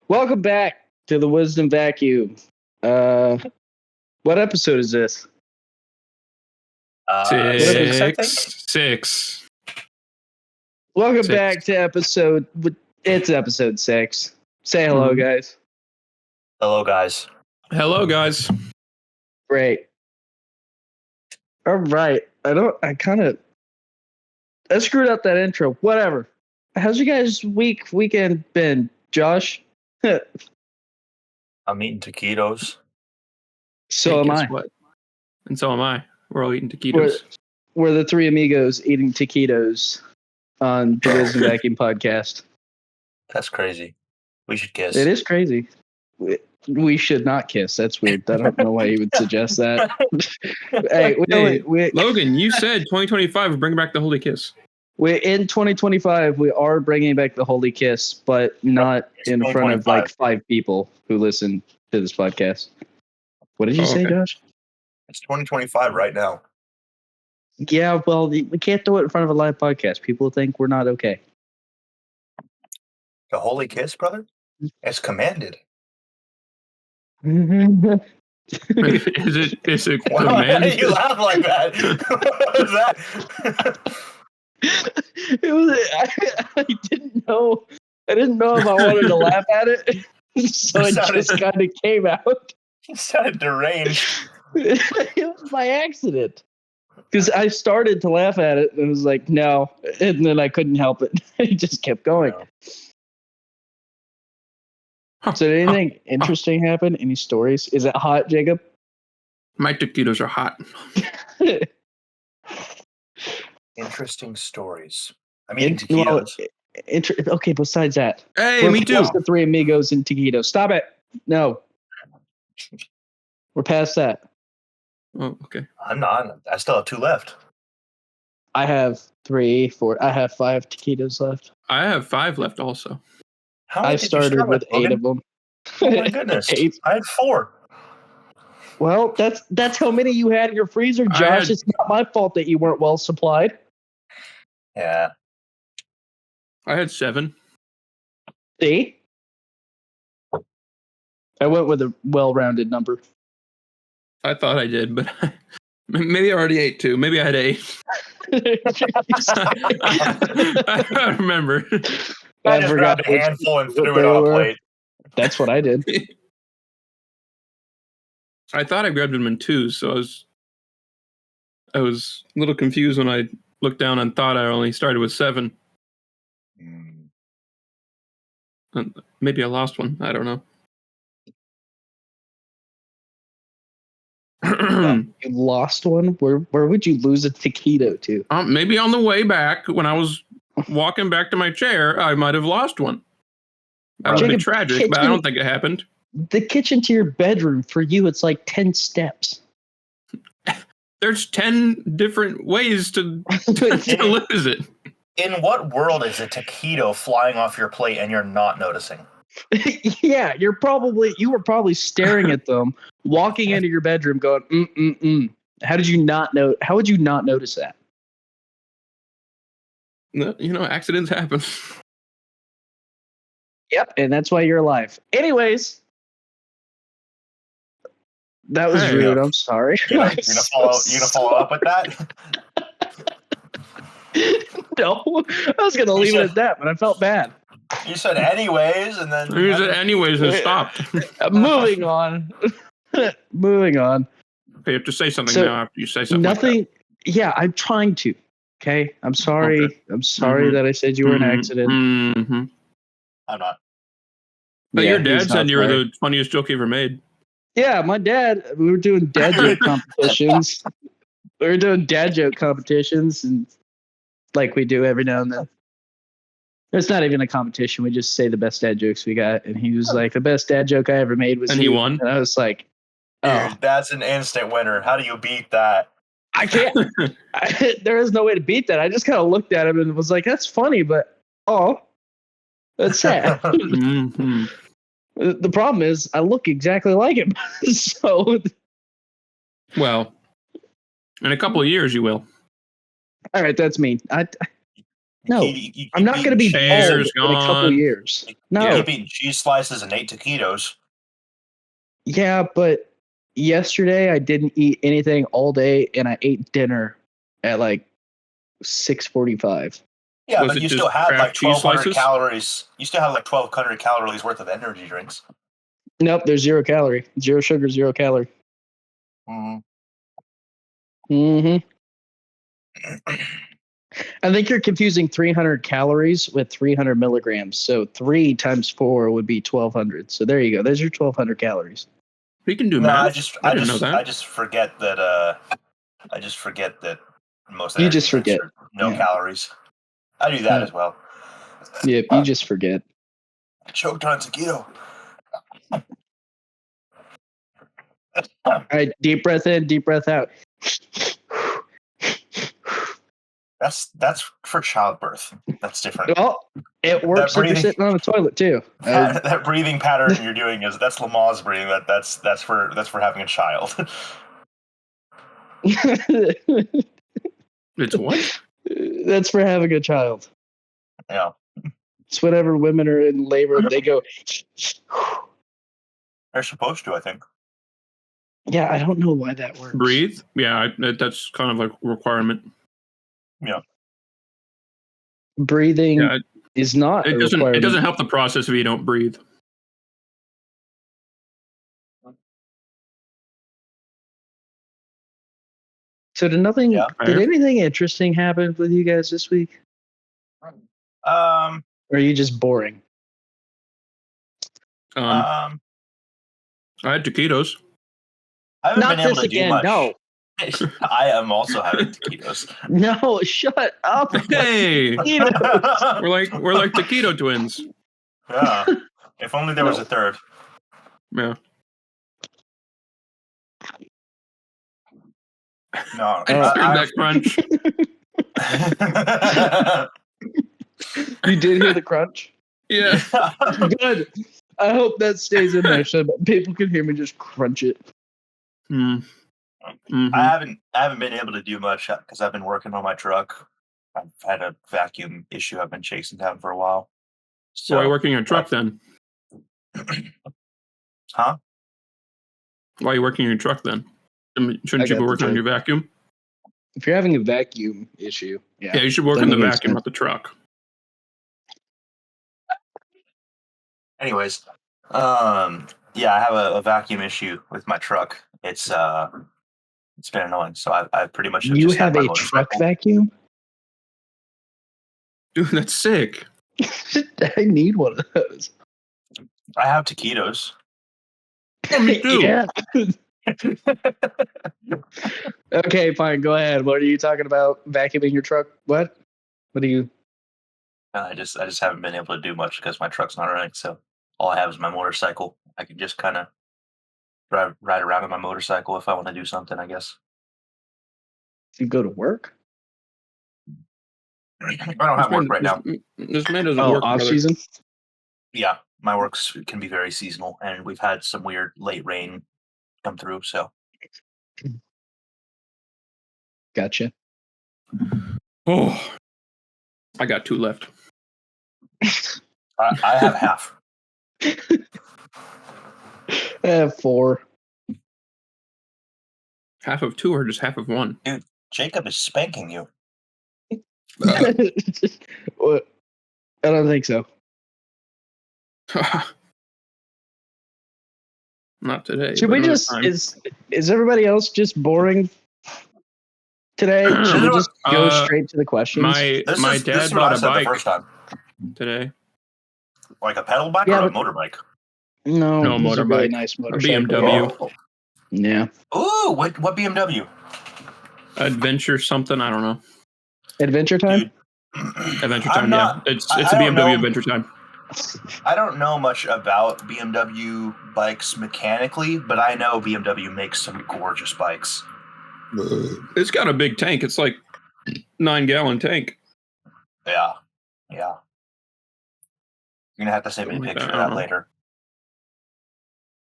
Welcome back to the Wisdom Vacuum. What episode is this? Six, I think. Six. Welcome Six. back to episode. It's episode 6. Say hello, guys. Hello, guys. Hello, guys. Great. All right. I screwed up that intro. Whatever. How's your guys' weekend been, Josh? I'm eating taquitos. So Hey, am guess I. What? And so am I. We're all eating taquitos. We're the three amigos eating taquitos on the Wisdom Vacuum podcast. That's crazy. We should kiss. It is crazy. We should not kiss. That's weird. I don't know why you would suggest that. Logan, you said 2025 would bring back the holy kiss. In 2025, we are bringing back the holy kiss, but not in front of like 5 people who listen to this podcast. What did you say, okay. Josh? It's 2025 right now. Yeah, well, we can't do it in front of a live podcast. People think we're not okay. The holy kiss, brother? It's commanded. It Is it Why commanded? did you laugh like that? What was that? I didn't know. I didn't know if I wanted to laugh at it, so it just kind of came out. You sounded deranged. It was by accident. Because I started to laugh at it and it was like, no. And then I couldn't help it. It just kept going. Huh. So did anything interesting happen? Any stories? Is it hot, Jacob? My taquitos are hot. Interesting stories. I mean, taquitos. Okay, besides that. Hey, We're me too. past the three amigos and taquitos. Stop it. No. We're past that. Oh, okay. I'm not. I still have 2 left. I have 3, 4. I have 5 taquitos left. I have 5 left also. How many I did you started start with 8 Logan? of them. Oh my goodness. 8. I had 4. Well, that's how many you had in your freezer, Josh. It's not my fault that you weren't well supplied. Yeah. I had 7. See? I went with a well-rounded number. I thought I did, but maybe I already ate 2. Maybe I had 8. I don't remember. I just grabbed a handful and threw it on a plate. That's what I did. I thought I grabbed them in 2, so I was a little confused when I looked down and thought I only started with 7. Maybe I lost one. I don't know. You lost one? Where would you lose a taquito to? Maybe on the way back when I was walking back to my chair, I might have lost one. That would be tragic, but I don't think it happened. The kitchen to your bedroom, for you, it's like 10 steps. There's 10 different ways to lose it. In what world is a taquito flying off your plate and you're not noticing? Yeah, you were probably staring at them, walking into your bedroom going, How would you not notice that? Accidents happen. Yep, and that's why you're alive. Anyways, that was rude. I'm sorry. You're gonna follow up with that? No, I was gonna leave it at that, but I felt bad. You said anyways, and then You said anyways and stopped. Moving on. Moving on. Okay, you have to say something now after you say something. Nothing. Yeah, I'm trying to. Okay, I'm sorry. Okay. I'm sorry that I said you were an accident. Mm-hmm. I'm not. But Yeah, your dad he's said not you were sorry. the funniest joke he ever made. Yeah, my dad. We were doing dad joke competitions. And like we do every now and then. It's not even a competition. We just say the best dad jokes we got. And he was like, the best dad joke I ever made was And he you. won? And I was like, oh, Dude, that's an instant winner. How do you beat that? I can't. There is no way to beat that. I just kind of looked at him and was like, that's funny, but that's sad. Mm-hmm. The problem is I look exactly like him. So, Well, in a couple of years you will. all right, that's mean. No, I'm not going to be bald in a couple years. No. You keep eating cheese slices and 8 taquitos. Yeah, but yesterday I didn't eat anything all day, and I ate dinner at like 6:45. Yeah, but you still had like 1,200 calories. You still had like 1,200 calories worth of energy drinks. Nope, there's 0 calorie, 0 sugar, 0 calorie. I think you're confusing 300 calories with 300 milligrams. So 3 times 4 would be 1,200. So there you go. There's your 1,200 calories. We can do math. I just forget that. I just forget that most. You just forget. No calories. I do that as well. Yep, you just forget. I choked on taquito. All right, deep breath in, deep breath out. That's for childbirth. That's different. Well, it works if you're sitting on the toilet too. That breathing pattern you're doing that's Lamaze breathing. That's for having a child. It's what? That's for having a child. Yeah. It's whenever women are in labor, they go. They're supposed to, I think. Yeah, I don't know why that works. Breathe? Yeah, that's kind of like a requirement. Yeah. Breathing is not a requirement. It doesn't help the process if you don't breathe. So did anything interesting happen with you guys this week? Or are you just boring? I had taquitos. I haven't been able to do much. No. I am also having taquitos. No, shut up. Hey, we're like taquito twins. Yeah. If only there was a third. Yeah. No. I heard that crunch. You did hear the crunch? Yeah. Good. I hope that stays in there so people can hear me just crunch it. Mm-hmm. I haven't been able to do much because I've been working on my truck. I've had a vacuum issue I've been chasing down for a while. So why are you working on your truck then? Huh? Why are you working on your truck then? Shouldn't you be working on your vacuum? If you're having a vacuum issue, yeah, you should work on the vacuum, not the truck. Anyways, yeah, I have a vacuum issue with my truck. It's been annoying. So I pretty much you have a truck vacuum. Dude, that's sick. I need one of those. I have taquitos. Oh, me too. Yeah. Okay, fine. Go ahead. What are you talking about? Vacuuming your truck? What? What are you? I just haven't been able to do much because my truck's not running. So all I have is my motorcycle. I can just kind of ride around on my motorcycle if I want to do something, I guess. You go to work? I don't have work right now. This man doesn't work. Off season? Yeah, my works can be very seasonal, and we've had some weird late rain come through. So, gotcha. Oh, I got 2 left. I have half. I have 4. Half of 2 or just half of 1? Dude, Jacob is spanking you. What? I don't think so. Not today. Should we just is everybody else just boring today? Should we just go straight to the questions? My dad bought a bike today. Like a pedal bike or a motorbike? No motorbike. A really nice motorcycle. A BMW. Oh. Yeah. Ooh, what BMW? Adventure something, I don't know. Adventure Time? Dude, Adventure Time, yeah. It's a BMW Adventure Time. I don't know much about BMW bikes mechanically, but I know BMW makes some gorgeous bikes. It's got a big tank. It's like 9-gallon tank. Yeah. You're gonna have to send me a picture of that later.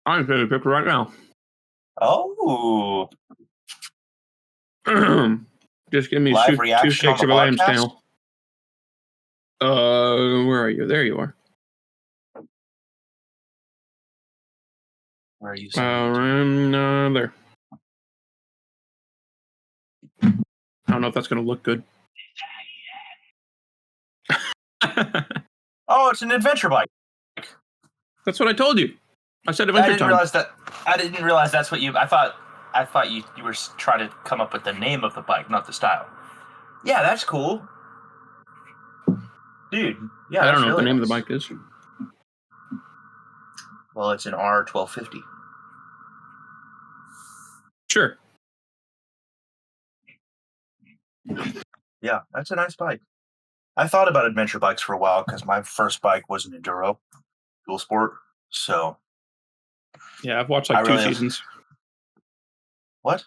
I'm sending a picture right now. Oh. Just give me Live 2 shakes of a lamb's tail. Where are you? There you are. Where are you? There. I don't know if that's going to look good. Oh, it's an adventure bike. That's what I told you. I said adventure time. I didn't realize that's what you. I thought you were trying to come up with the name of the bike, not the style. Yeah, that's cool, dude. Yeah, I don't know really what the name nice. of the bike is. Well, it's an R1250. Sure. Yeah, that's a nice bike. I thought about adventure bikes for a while because my first bike was an enduro, dual sport. So yeah, I've watched like 2 seasons. What?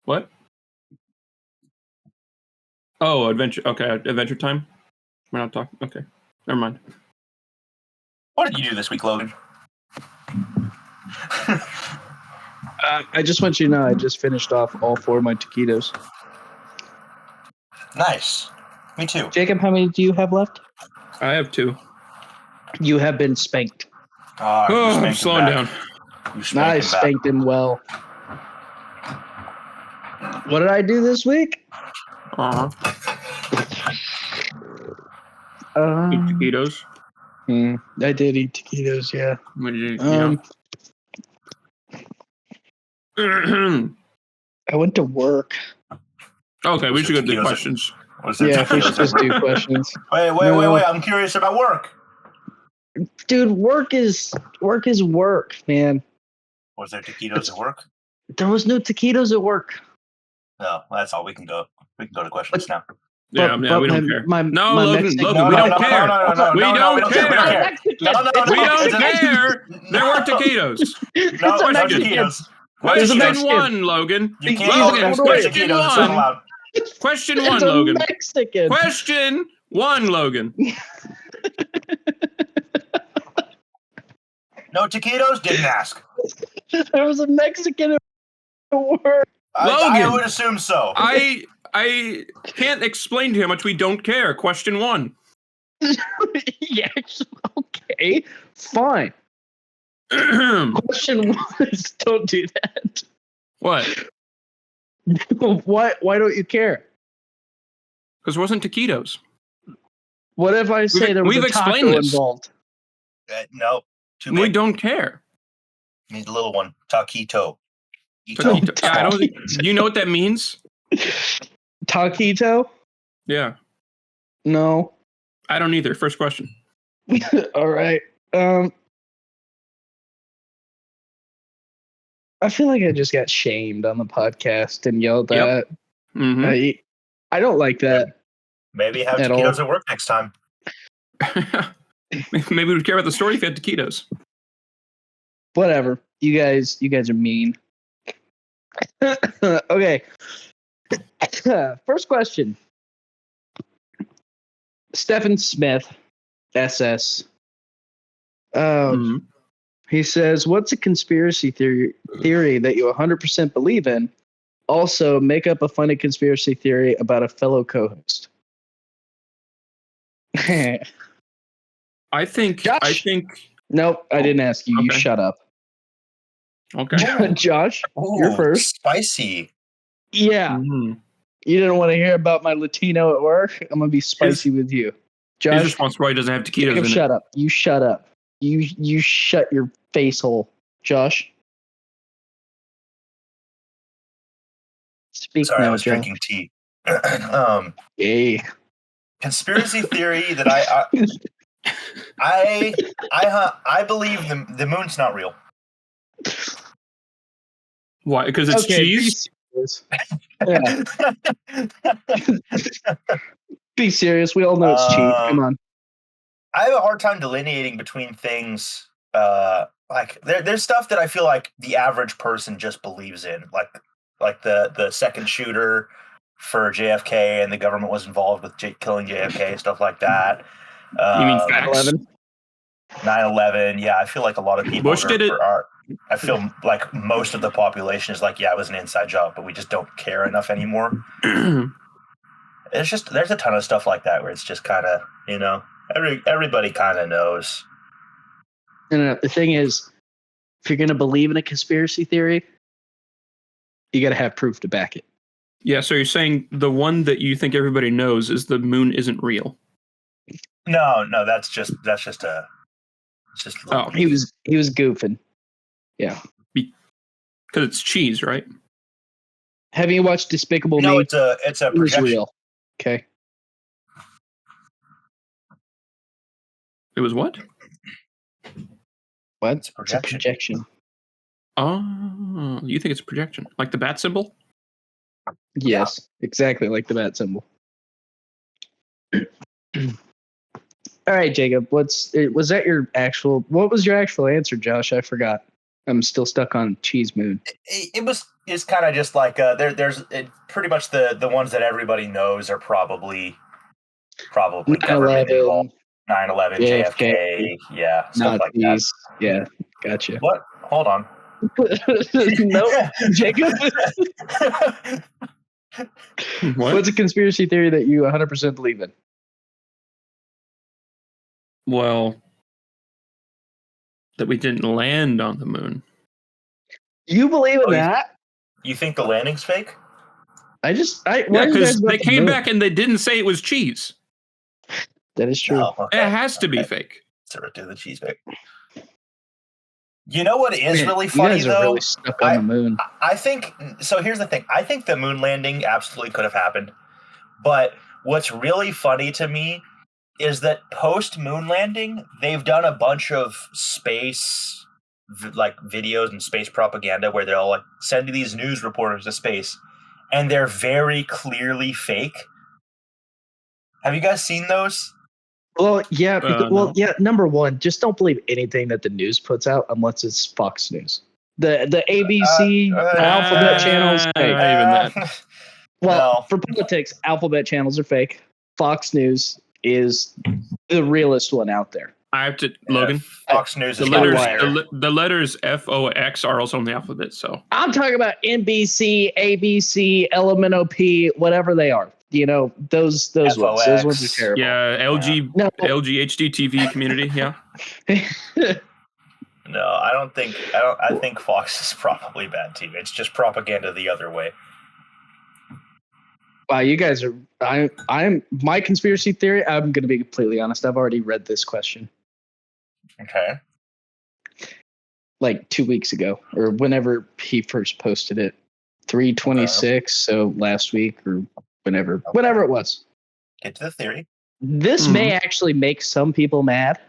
What? Oh, adventure. Okay, Adventure Time. We're not talking. Okay, never mind. What did you do this week, Logan? I just want you to know I just finished off all 4 of my taquitos. Nice. Me too. Jacob, how many do you have left? I have 2. You have been spanked. I'm slowing down. I spanked him well. What did I do this week? Eat taquitos. I did eat taquitos, yeah. What did you I went to work. Okay, we should go to the questions. Yeah, we should just do questions. Wait. I'm curious about work. Dude, work is work, man. Was there taquitos at work? There was no taquitos at work. No, that's all. We can go. We can go to questions now. Yeah, we don't care. Logan, we don't care. We don't care. We don't care. There were taquitos. No, there's no taquitos. Question 1, Logan. You can't Question 1. Question 1, Logan. Mexican. Question 1, Logan. No taquitos? Didn't ask. There was a Mexican at work. I would assume so. I can't explain to you how much we don't care. Question 1. Yeah, okay. Fine. Question 1 is don't do that. What? Why don't you care? Because there wasn't taquitos. What if I say there was a taco involved? No. Too big. We don't care. Need a little one. Taquito. Yeah, do you know what that means? Taquito? Yeah. No. I don't either. First question. All right. I feel like I just got shamed on the podcast and yelled at. Mm-hmm. I don't like that. Maybe have taquitos at work next time. Maybe we'd care about the story if you had taquitos. Whatever. You guys are mean. Okay. First question. Stephen Smith, SS. He says, what's a conspiracy theory that you 100% believe in? Also, make up a funny conspiracy theory about a fellow co-host. I think. Nope, I didn't ask you. Okay. You shut up. Okay. Josh, you're first. Spicy. Yeah. Mm-hmm. You didn't want to hear about my Latino at work? I'm going to be spicy with you. Josh. His response probably doesn't have taquitos in it. Shut up. You shut up. You shut your face hole. Josh. Speak Sorry, now, I was Josh. drinking tea. Yay. Conspiracy theory that I believe the moon's not real. Why? Because it's cheese? Yeah. Be serious. We all know it's cheap. Come on. I have a hard time delineating between things. Like there's stuff that I feel like the average person just believes in, like the second shooter for JFK and the government was involved with killing JFK, stuff like that. You mean facts? 9/11. Yeah, I feel like a lot of people Bush did it. I feel like most of the population is like, yeah, it was an inside job, but we just don't care enough anymore. there's a ton of stuff like that where it's just kind of, everybody kind of knows. And the thing is, if you're going to believe in a conspiracy theory, you got to have proof to back it. Yeah, so you're saying the one that you think everybody knows is the moon isn't real. No, that's just a. It's just. Oh, he was goofing. Yeah, because it's cheese, right? Have you watched Despicable Me? No, it's a It was projection. real. Okay. It was what? What? It's a projection. Oh, you think it's a projection, like the bat symbol? Yes, exactly like the bat symbol. All right, Jacob. What was your actual answer, Josh? I forgot. I'm still stuck on Cheese Moon. It's kind of just like there's pretty much the ones that everybody knows are probably government 9/11, involved. 9/11, JFK, JFK, yeah, stuff like that. Nazis. Yeah, gotcha. What? Hold on. Nope, Jacob. What? What's a conspiracy theory that you 100% believe in? Well, that we didn't land on the moon. You believe in that? You think the landing's fake? Yeah, because they came back and they didn't say it was cheese. That is true. Oh, okay. It has to be fake. So do the cheese bake. You know what is really You funny guys are though? really stuck on the moon. I think so. Here's the thing. I think the moon landing absolutely could have happened, but what's really funny to me is that post moon landing, they've done a bunch of space videos and space propaganda where they'll like send these news reporters to space, and they're very clearly fake. Have you guys seen those? Well, yeah. No. Yeah. Number one, just don't believe anything that the news puts out unless it's Fox News. The ABC alphabet channels. Not even that. Well, No. for politics, alphabet channels are fake. Fox News is the realest one out there. I have to, Logan. Fox News The is letters FOX are also on the alphabet. So I'm talking about NBC, ABC, LMNOP, whatever they are. You know, those ones. Those ones are terrible. yeah, LG HDTV community. Yeah. No, I think Fox is probably bad too. It's just propaganda the other way. Wow, you guys are. I'm my conspiracy theory. I'm going to be completely honest. I've already read this question. Okay. Like 2 weeks ago, or whenever he first posted it, 3/26. So last week or whenever it was. Get to the theory. This may actually make some people mad.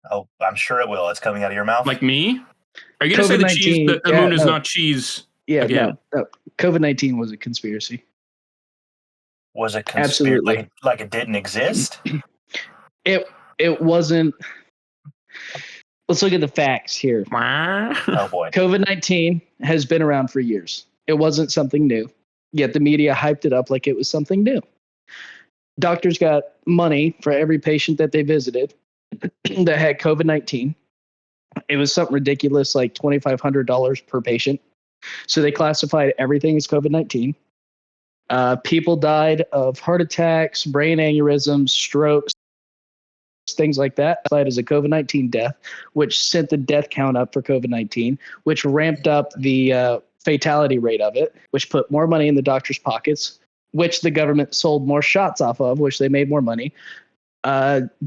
Oh, I'm sure it will. It's coming out of your mouth. Like me? Are you going to say the cheese? The moon is not cheese? Yeah, again? No. COVID-19 was a conspiracy. Was it conspiracy? Absolutely. Like it didn't exist? It wasn't. Let's look at the facts here. Oh boy. COVID-19 has been around for years. It wasn't something new, yet the media hyped it up like it was something new. Doctors got money for every patient that they visited that had COVID-19. It was something ridiculous, like $2,500 per patient. So they classified everything as COVID-19. People died of heart attacks, brain aneurysms, strokes, things like that, classified as a COVID-19 death, which sent the death count up for COVID-19, which ramped up the fatality rate of it, which put more money in the doctor's pockets, which the government sold more shots off of, which they made more money.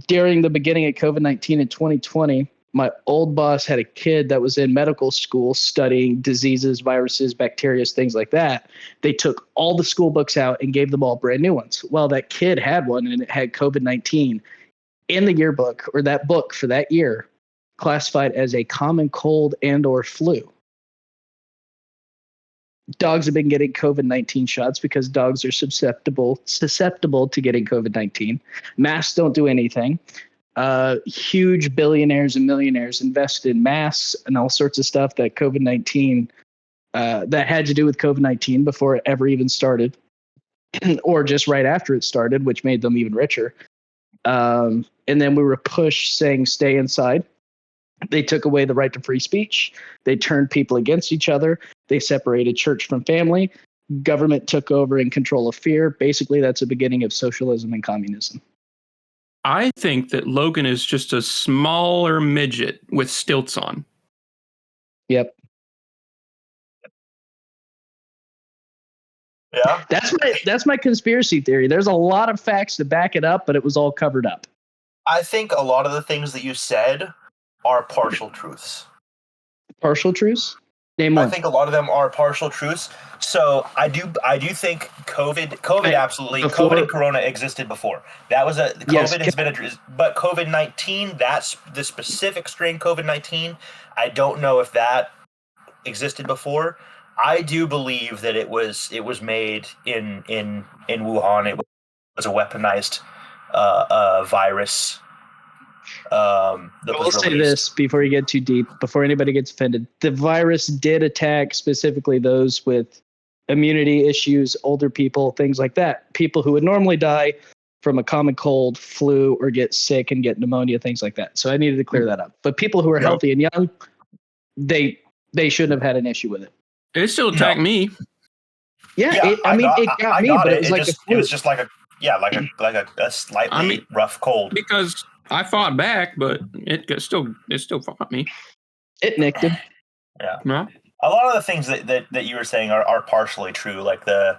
During the beginning of COVID-19 in 2020, my old boss had a kid that was in medical school studying diseases, viruses, bacteria, things like that. They took all the school books out and gave them all brand new ones. Well, that kid had one and it had COVID-19 in the yearbook, or that book for that year, classified as a common cold and or flu. Dogs have been getting COVID-19 shots because dogs are susceptible to getting COVID-19. Masks don't do anything. Huge billionaires and millionaires invest in masks and all sorts of stuff that COVID-19 that had to do with COVID-19 before it ever even started, or just right after it started, which made them even richer. And then we were pushed saying stay inside. They took away the right to free speech. They turned people against each other. They separated church from family. government took over in control of fear. Basically, that's the beginning of socialism and communism. I think that Logan is just a smaller midget with stilts on. Yep. Yeah. That's my conspiracy theory. There's a lot of facts to back it up, but it was all covered up. I think a lot of the things that you said are partial truths. Partial truths? Name one. I think a lot of them are partial truths. So I do think COVID absolutely, COVID and Corona existed before. That was COVID has been but COVID-19, that's the specific strain COVID-19. I don't know if that existed before. I do believe that it was made in Wuhan. It was a weaponized virus. I will say this before you get too deep, before anybody gets offended. The virus did attack specifically those with immunity issues, older people, things like that. People who would normally die from a common cold, flu, or get sick and get pneumonia, things like that. So I needed to clear that up. But people who are healthy and young, they shouldn't have had an issue with it. It still attacked me. Yeah, it got me, but it was like it was just like a slightly rough cold. Because I fought back, but it still fought me. It nicked him. Yeah. A lot of the things that you were saying are partially true. Like the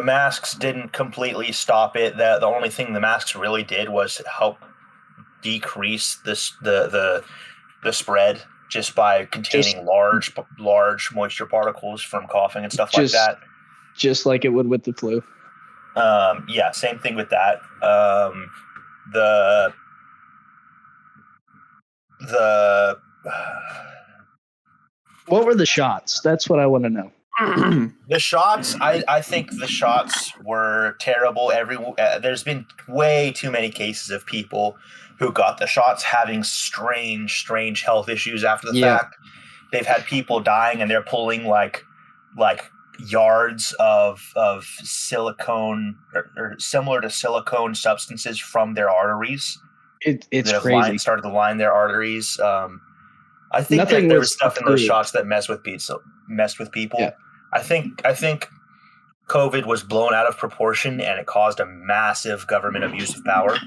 masks didn't completely stop it. The only thing the masks really did was help decrease the spread just by containing large moisture particles from coughing and stuff like that. Just like it would with the flu. Yeah, same thing with that. What were the shots? That's what I want to know. The shots, I think the shots were terrible. There's been way too many cases of people who got the shots having strange health issues after the fact. They've had people dying, and they're pulling like yards of silicone or similar to silicone substances from their arteries. It's crazy. Started to line their arteries. I think that there was stuff in those shots that messed with people. Yeah. I think COVID was blown out of proportion, and it caused a massive government abuse of power.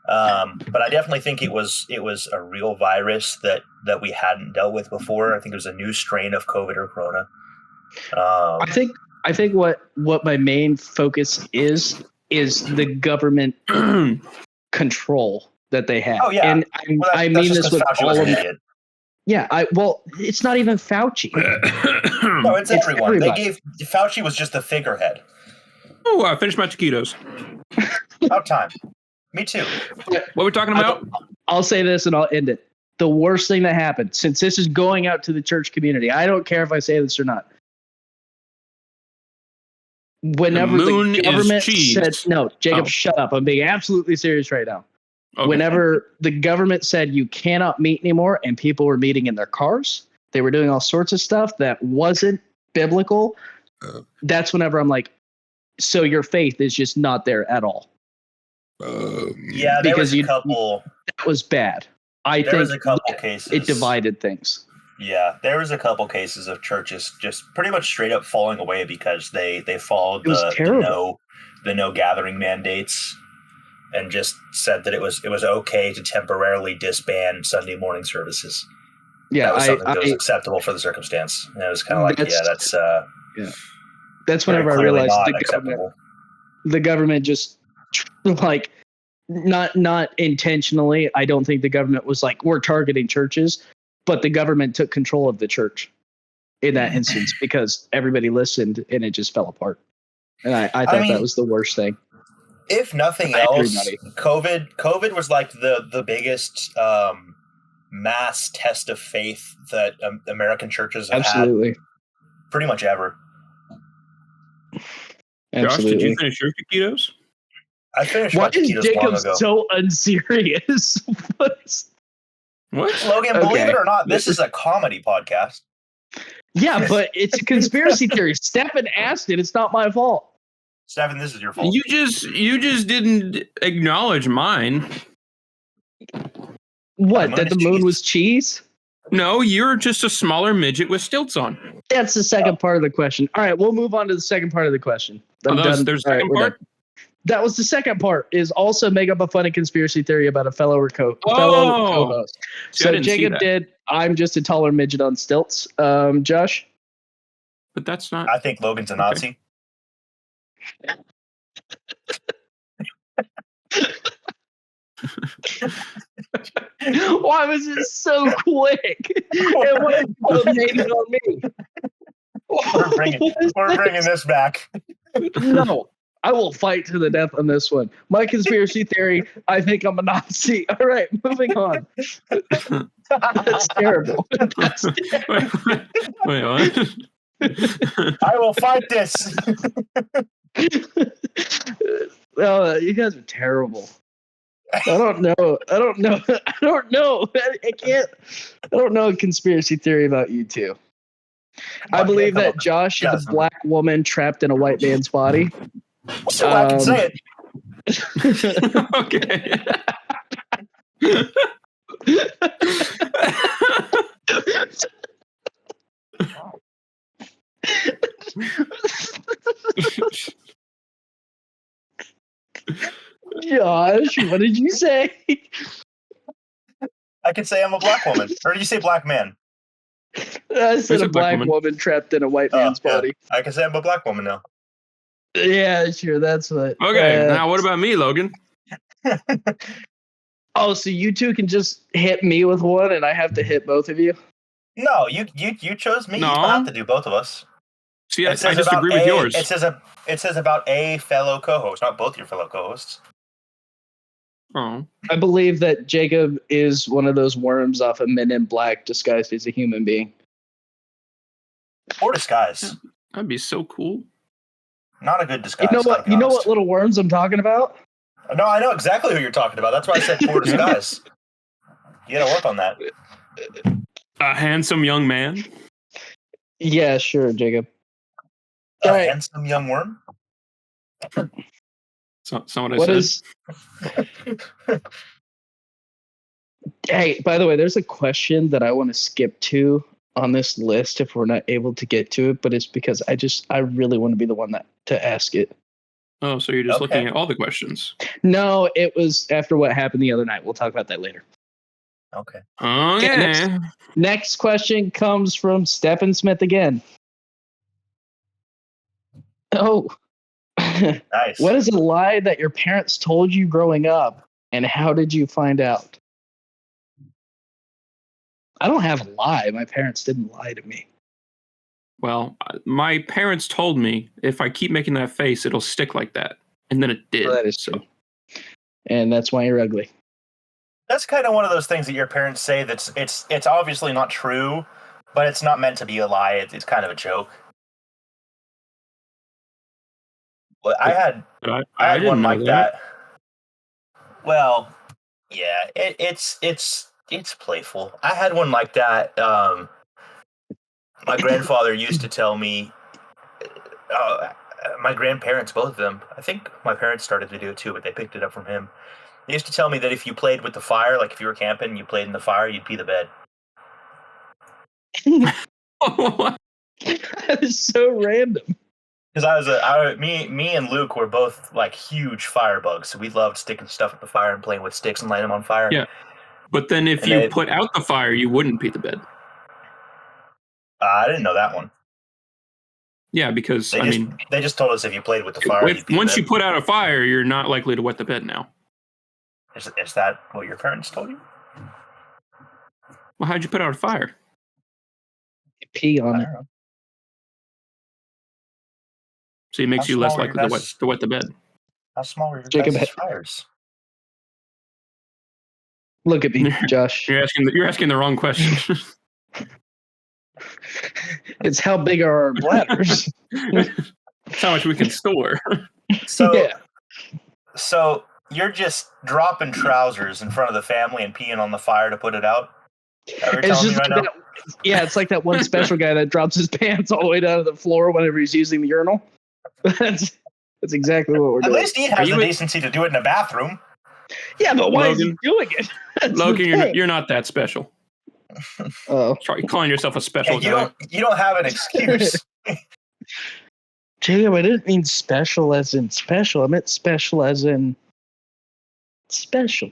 But I definitely think it was a real virus that we hadn't dealt with before. I think it was a new strain of COVID or Corona. I think what my main focus is the government control that they have. Oh yeah, and I mean this with all of them. Yeah, it's not even Fauci. No, it's everyone. Everybody. Fauci was just a figurehead. Oh, I finished my taquitos. About time. Me too. What are we talking about? I'll say this and I'll end it. The worst thing that happened, since this is going out to the church community, I don't care if I say this or not. Whenever the government said, no, Jacob, shut up. I'm being absolutely serious right now. Okay. Whenever the government said you cannot meet anymore and people were meeting in their cars, they were doing all sorts of stuff that wasn't biblical. That's whenever I'm like, so your faith is just not there at all. Yeah, there was a couple. That was bad. There was a couple cases. It divided things. Yeah, there was a couple cases of churches just pretty much straight up falling away because they followed the no gathering mandates and just said that it was okay to temporarily disband Sunday morning services. Yeah, that was something that was acceptable for the circumstance. And it was kind of like, that's whenever I realized the government just like not intentionally. I don't think the government was like, we're targeting churches. But the government took control of the church in that instance because everybody listened and it just fell apart. And I thought that was the worst thing. If nothing else, COVID was like the biggest mass test of faith that American churches have had pretty much ever. Josh, did you finish your taquitos? I finished my taquitos long ago. So unserious? What? Logan, believe it or not, this is a comedy podcast. Yeah, but it's a conspiracy theory. Stefan asked it. It's not my fault. Stefan, this is your fault. You just didn't acknowledge mine. What? That the moon was cheese? No, you're just a smaller midget with stilts on. That's the second part of the question. All right, we'll move on to the second part of the question. I'm done. There's a All right, second we're part? done. That was the second part, is also make up a funny conspiracy theory about a fellow co-host. See, I So didn't see Jacob that. did, I'm just a taller midget on stilts. Josh? But that's not. I think Logan's a Nazi. Why was it so quick? It wasn't made it on me. We're bringing this back. No, I will fight to the death on this one. My conspiracy theory, I think I'm a Nazi. All right, moving on. That's terrible. Wait, what? I will fight this. Oh, you guys are terrible. I don't know. I don't know a conspiracy theory about you two. I believe that Josh is a black woman trapped in a white man's body. So I can say it. Okay. Josh, what did you say? I can say I'm a black woman. Or did you say black man? I said a black woman trapped in a white man's body. I can say I'm a black woman now. Yeah, sure. That's what. Okay, now what about me, Logan? Oh, so you two can just hit me with one, and I have to hit both of you? No, you chose me. No. You don't have to do both of us. See, I disagree with yours. It says about a fellow co-host, not both your fellow co-hosts. Oh. I believe that Jacob is one of those worms off of Men in Black disguised as a human being. Or disguise. That'd be so cool. Not a good disguise. You know what little worms I'm talking about? No, I know exactly who you're talking about. That's why I said poor disguise. You gotta work on that. A handsome young man. Yeah, sure, Jacob. A handsome young worm? What I said. Hey, by the way, there's a question that I want to skip to on this list if we're not able to get to it, but it's because I really want to be the one to ask it. Oh, so you're just looking at all the questions? No, it was after what happened the other night. We'll talk about that later. Okay. Oh, yeah. Next question comes from Stephen Smith again. Oh. Nice. What is a lie that your parents told you growing up, and how did you find out? I don't have a lie. My parents didn't lie to me. Well, my parents told me if I keep making that face, it'll stick like that. And then it did. Well, that is true. And that's why you're ugly. That's kind of one of those things that your parents say that's it's obviously not true, but it's not meant to be a lie. It's kind of a joke. Well, I had one like that. Well, yeah, it's playful. I had one like that. My grandfather used to tell me. My grandparents, both of them. I think my parents started to do it too, but they picked it up from him. They used to tell me that if you played with the fire, like if you were camping and you played in the fire, you'd pee the bed. That is so random. Because me and Luke were both like huge firebugs, so we loved sticking stuff at the fire and playing with sticks and lighting them on fire. Yeah, but then if you put out the fire, you wouldn't pee the bed. I didn't know that one. Yeah, because they just told us if you played with the fire. Once you put out a fire, you're not likely to wet the bed now. Is that what your parents told you? Well, how'd you put out a fire? You pee on it. So it makes you less likely to wet the bed. How small are your guys' fires? Look at me, Josh. You're asking the wrong question. It's how big are our bladders? That's how much we can store. So you're just dropping trousers in front of the family and peeing on the fire to put it out? It's just like it's like that one special guy that drops his pants all the way down to the floor whenever he's using the urinal. That's exactly what we're doing. At least he has the decency to do it in a bathroom. Yeah, but why is he doing it? Logan, you're not that special. Oh, Try calling yourself a special guy. You don't have an excuse. Jacob, I didn't mean special as in special. I meant special as in special.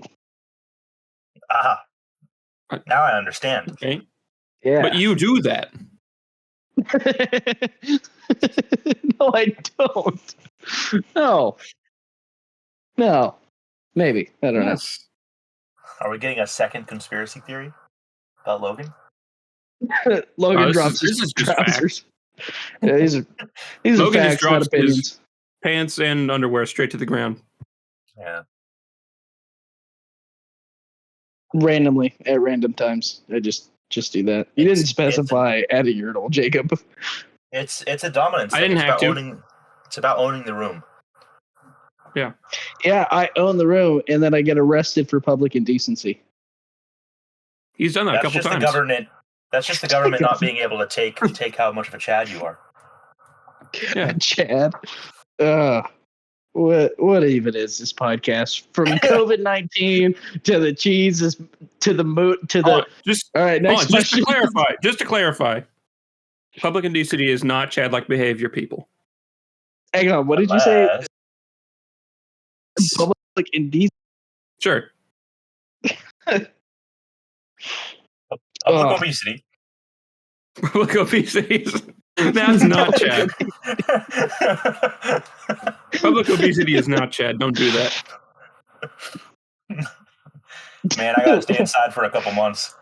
Aha. Now I understand. Okay. Yeah. But you do that. No, I don't. No. Maybe. I don't know. Are we getting a second conspiracy theory about Logan? Logan drops his trousers. Yeah, these are Logan facts, just drops not opinions. his pants and underwear straight to the ground. Yeah. Randomly at random times. I just do that. You didn't specify at a urinal, Jacob. It's a dominance. I didn't have to. It's about owning the room. Yeah. Yeah, I own the room, and then I get arrested for public indecency. He's done that a couple times. That's just the government not being able to take how much of a Chad you are. Yeah. Chad. What even is this podcast? From COVID-19 to the cheese to the moot to the. All right, next question. Just to clarify, public indecency is not Chad-like behavior, people. Hang on, what did you say? Public indecency. Sure. Public obesity. Public obesity. That's not Chad. Public obesity is not Chad. Don't do that. Man, I gotta stay inside for a couple months.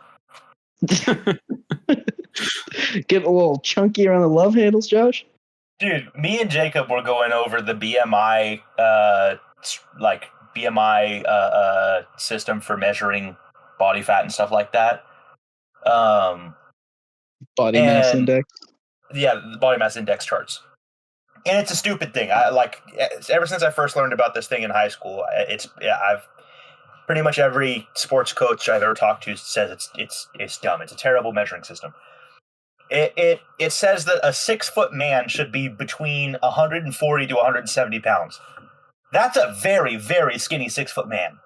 Get a little chunky around the love handles, Josh? Dude, me and Jacob were going over the BMI system for measuring body fat and stuff like that. Body mass index. Yeah, the body mass index charts. And it's a stupid thing. Ever since I first learned about this thing in high school, I've pretty much every sports coach I've ever talked to says it's dumb. It's a terrible measuring system. It says that a 6-foot man should be between 140 to 170 pounds. That's a very, very skinny 6-foot man.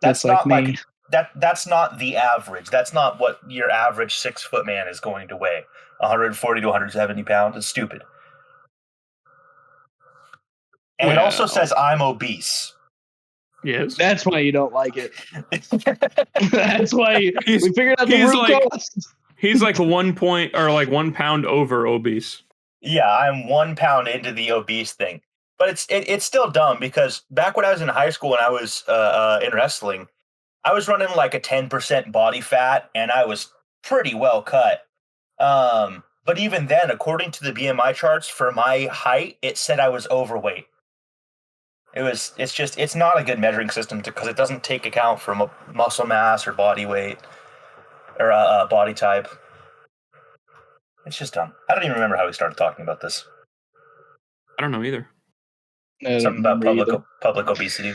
That's not me. That's not the average. That's not what your average 6-foot man is going to weigh. 140 to 170 pounds. It's stupid. And it also says I'm obese. Yes. That's why you don't like it. That's why we figured out the root cause. He's like 1 pound over obese. Yeah, I'm 1 pound into the obese thing. But it's still dumb because back when I was in high school and I was in wrestling, I was running like a 10% body fat and I was pretty well cut. But even then, according to the BMI charts for my height, it said I was overweight. It's not a good measuring system because it doesn't take account for muscle mass or body weight or body type. It's just dumb. I don't even remember how we started talking about this. I don't know either. Something about public obesity.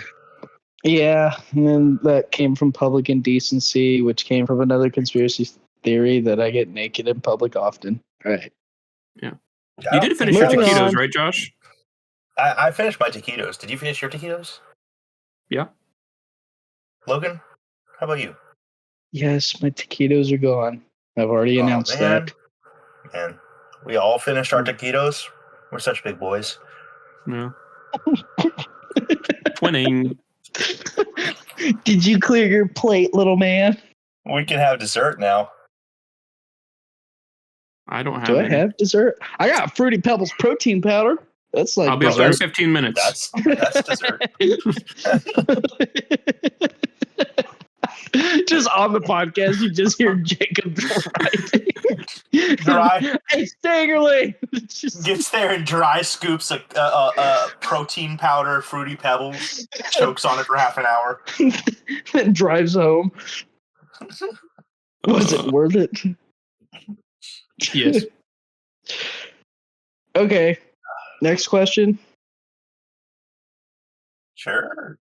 Yeah, and then that came from public indecency, which came from another conspiracy theory that I get naked in public often. All right. Yeah. You did finish your taquitos, right, Josh? I finished my taquitos. Did you finish your taquitos? Yeah. Logan, how about you? Yes, my taquitos are gone. I've already announced that. Man, we all finished our taquitos. We're such big boys. Yeah. Twinning. Did you clear your plate, little man? We can have dessert now. I don't have Do any. I have dessert? I got Fruity Pebbles protein powder. That's like I'll be there in 15 minutes. That's dessert. Just on the podcast, you just hear Jacob dry. Hey, Staggerly! Gets there and dry scoops a protein powder, Fruity Pebbles, chokes on it for half an hour. Then drives home. Was it worth it? Yes. Okay. Next question. Sure.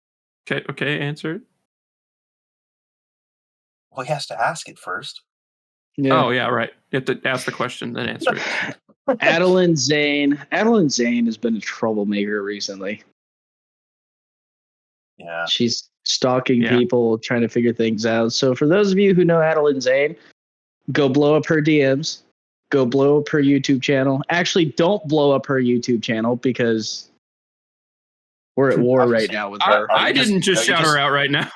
Okay, answer it. Well, he has to ask it first. Yeah. Oh, yeah, right. You have to ask the question, then answer it. Adeline Zane. Adeline Zane has been a troublemaker recently. Yeah. She's stalking people, trying to figure things out. So for those of you who know Adeline Zane, go blow up her DMs. Go blow up her YouTube channel. Actually, don't blow up her YouTube channel because we're at war right now with her. I didn't just shout her out right now.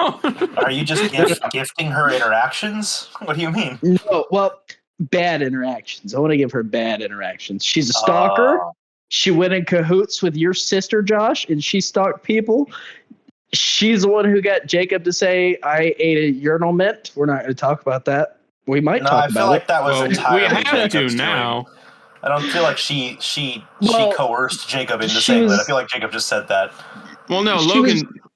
Are you just gifting her interactions? What do you mean? No, well, bad interactions. I want to give her bad interactions. She's a stalker. She went in cahoots with your sister, Josh, and she stalked people. She's the one who got Jacob to say, I ate a urinal mint. We're not going to talk about that. We might talk about it. I feel like that was entirely we have Jacob's to now. doing. I don't feel like she coerced Jacob into saying that. I feel like Jacob just said that. Well, no,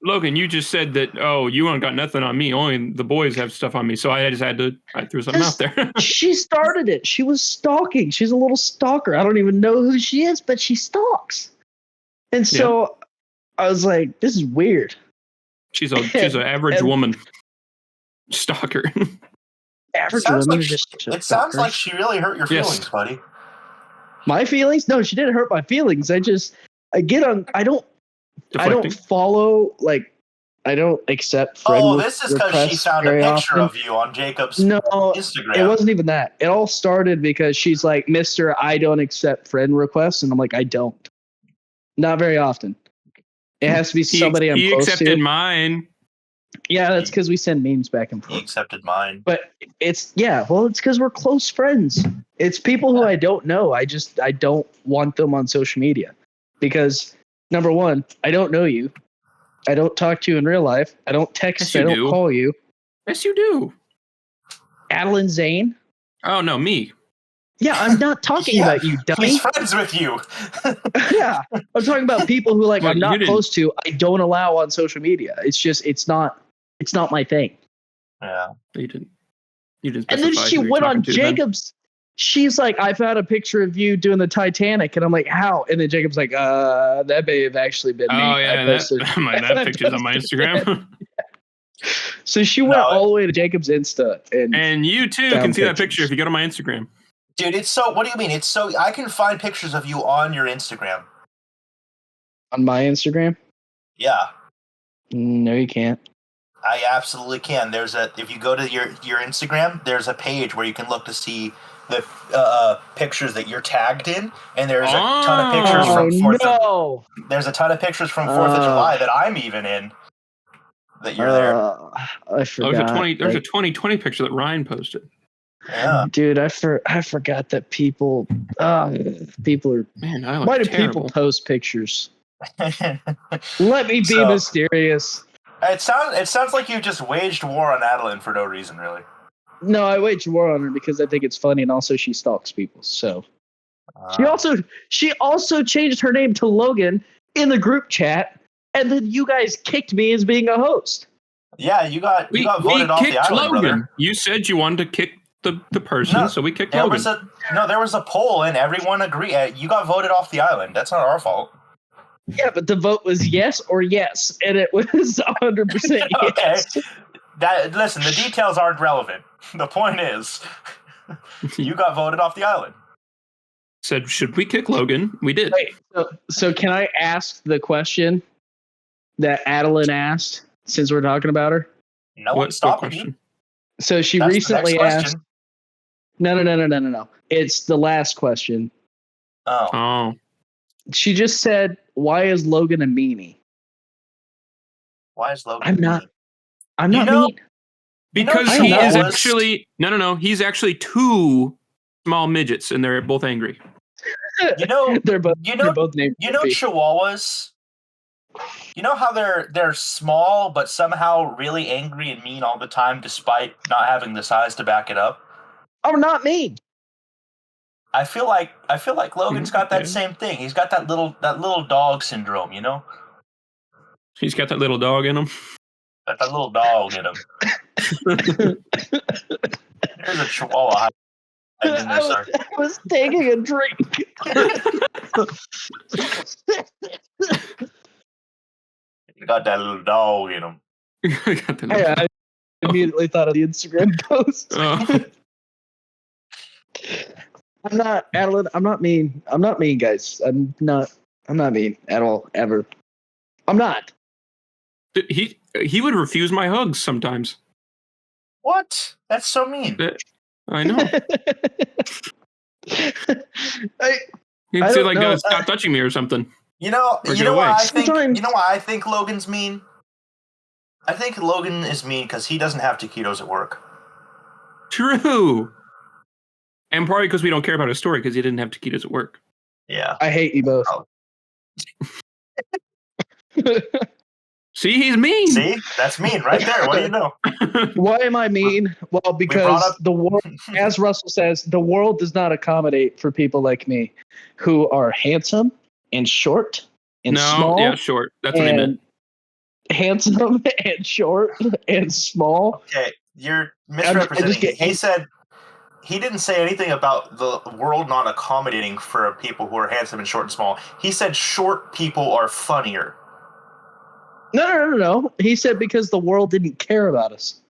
Logan, you just said that, you ain't got nothing on me. Only the boys have stuff on me. So I just I threw something out there. She started it. She was stalking. She's a little stalker. I don't even know who she is, but she stalks. And so I was like, this is weird. She's an average woman. Stalker. Average woman. It sounds like she really hurt your feelings, buddy. My feelings? No, she didn't hurt my feelings. I don't follow, like, I don't accept friend this is because she found a picture of you on Jacob's Instagram. It wasn't even that. It all started because she's like, Mr. I don't accept friend requests. And I'm like, I don't. Not very often. It has to be somebody I'm close to. He accepted mine. Yeah, that's because we send memes back and forth. He accepted mine. But it's because we're close friends. It's people who I don't know. I don't want them on social media because, number one, I don't know you. I don't talk to you in real life. I don't text. I don't call you. Yes, you do. Adeline Zane. Oh, no, me. Yeah, I'm not talking about you, dummy. He's friends with you. Yeah, I'm talking about people who I'm not close to. I don't allow on social media. It's not my thing. Yeah, you didn't. And then she went on Jacob's. She's like, I found a picture of you doing the Titanic, and I'm like, how? And then Jacob's like, that may have actually been me. Oh yeah, that picture's on my Instagram. So she went all the way to Jacob's Insta, and you too can see that picture if you go to my Instagram. Dude, it's so. What do you mean? It's so. I can find pictures of you on your Instagram. On my Instagram? Yeah. No, you can't. I absolutely can. If you go to your Instagram, there's a page where you can look to see the pictures that you're tagged in, and there's a ton of pictures from there's a ton of pictures from 4th of July that I'm even in. That you're there. I forgot. There's a 2020 picture that Ryan posted. Yeah, dude, I forgot that people are. Man, why do people post pictures? Let me be mysterious. It sounds like you just waged war on Adeline for no reason, really. No, I waged war on her because I think it's funny, and also she stalks people. So she also changed her name to Logan in the group chat, and then you guys kicked me as being a host. Yeah, you got voted off the island, Logan. Brother. You said you wanted to kick the person, so we kicked Logan. There was a poll, and everyone agreed. You got voted off the island. That's not our fault. Yeah, but the vote was yes or yes, and it was 100% yes. Okay. Listen, the details aren't relevant. The point is, you got voted off the island. Said, should we kick Logan? We did. Wait, so can I ask the question that Adeline asked, since we're talking about her? No one's stopping you. So she recently asked... No. It's the last question. Oh. She just said, why is Logan a meanie? Why is Logan I'm not mean. Because he is actually... No. He's actually two small midgets, and they're both angry. They're both named Chihuahuas? You know how they're small, but somehow really angry and mean all the time, despite not having the size to back it up? Oh, not me. I feel like Logan's got that same thing. He's got that little dog syndrome, you know? He's got that little dog in him. Got that little dog in him. There's a Chihuahua. I was taking a drink. You got that little dog in him. I immediately thought of the Instagram post. I'm not, Adeline. I'm not mean. I'm not mean, guys. I'm not mean at all, ever. I'm not. He would refuse my hugs sometimes. What? That's so mean. I know. He'd I say don't like, know. "Stop touching me" or something. You know Or get away. why I think Logan's mean? I think Logan is mean because he doesn't have taquitos at work. True. And probably because we don't care about his story because he didn't have taquitos at work. Yeah. I hate you both. Oh. See, he's mean. See? That's mean right there. What do you know? Why am I mean? Well, because up- the world, as Russell says, the world does not accommodate for people like me who are handsome and short and small. Yeah, short. That's what he meant. Handsome and short and small. Okay, you're misrepresenting. He said he didn't say anything about the world not accommodating for people who are handsome and short and small. He said short people are funnier. No. He said because the world didn't care about us.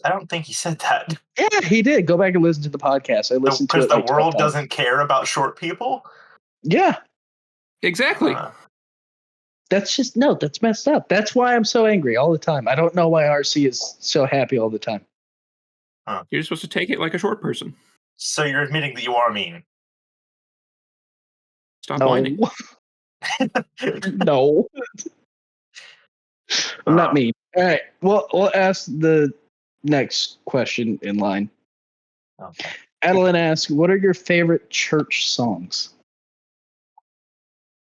I don't think he said that. Yeah, he did. Go back and listen to the podcast. I listened to it. Because the world doesn't care about short people? Yeah. Exactly. That's messed up. That's why I'm so angry all the time. I don't know why RC is so happy all the time. You're supposed to take it like a short person. So you're admitting that you are mean. Stop whining. No. I'm not mean. All right. Well, we'll ask the next question in line. Okay. Adeline asks, what are your favorite church songs?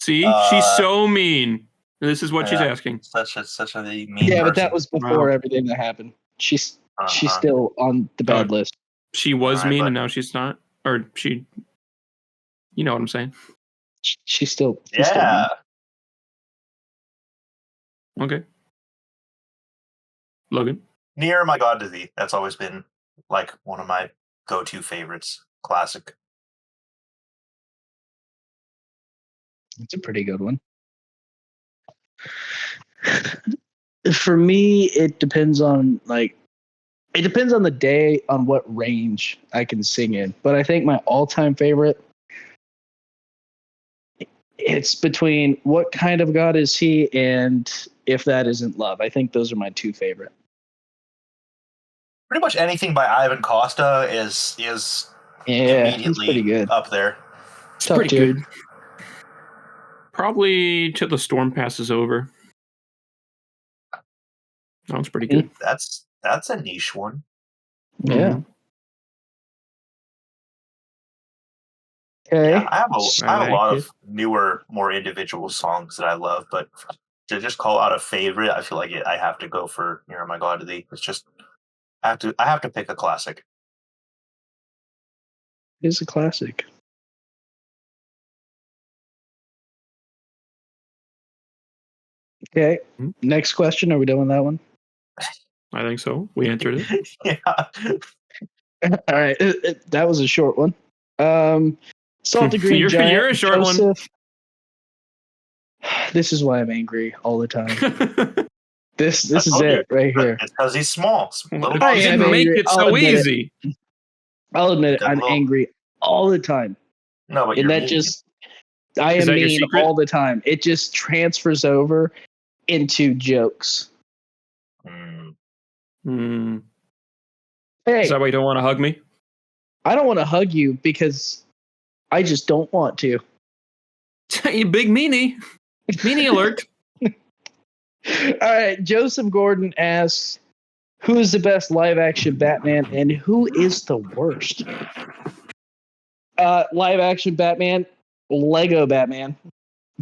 See, she's so mean. This is what she's asking. Such a mean Yeah, person. but that was before everything that happened. She's still on the bad list. She was mean and now she's not? Or she... You know what I'm saying? She's still... Yeah. Okay. Logan? Near My God to Thee. That's always been like one of my go-to favorites. Classic. It's a pretty good one. For me, it depends on the day, on what range I can sing in. But I think my all-time favorite, it's between What Kind of God Is He and If That Isn't Love. I think those are my two favorite. Pretty much anything by Ivan Costa is immediately pretty good. up there. It's pretty good. Probably Till the Storm Passes Over. Sounds pretty good. That's a niche one. Yeah. Mm-hmm. Okay. Yeah, I have a lot of newer, more individual songs that I love, but to just call out a favorite, I feel like I have to go for Near My God to Thee. It's just I have to pick a classic. It's a classic. Okay. Next question. Are we done with that one? I think so. We answered it. Yeah. All right. That was a short one. Salty Green Giant. You're a short one. This is why I'm angry all the time. This is it right here. It's because he's small. You didn't make it so easy. I'll admit it. I'm angry all the time. No, but and that mean. I am mean all the time. It just transfers over into jokes. Hey, is that why you don't want to hug me? I don't want to hug you because I just don't want to. You big meanie. Meanie alert. All right. Joseph Gordon asks, who is the best live action Batman and who is the worst? Live action Batman, Lego Batman.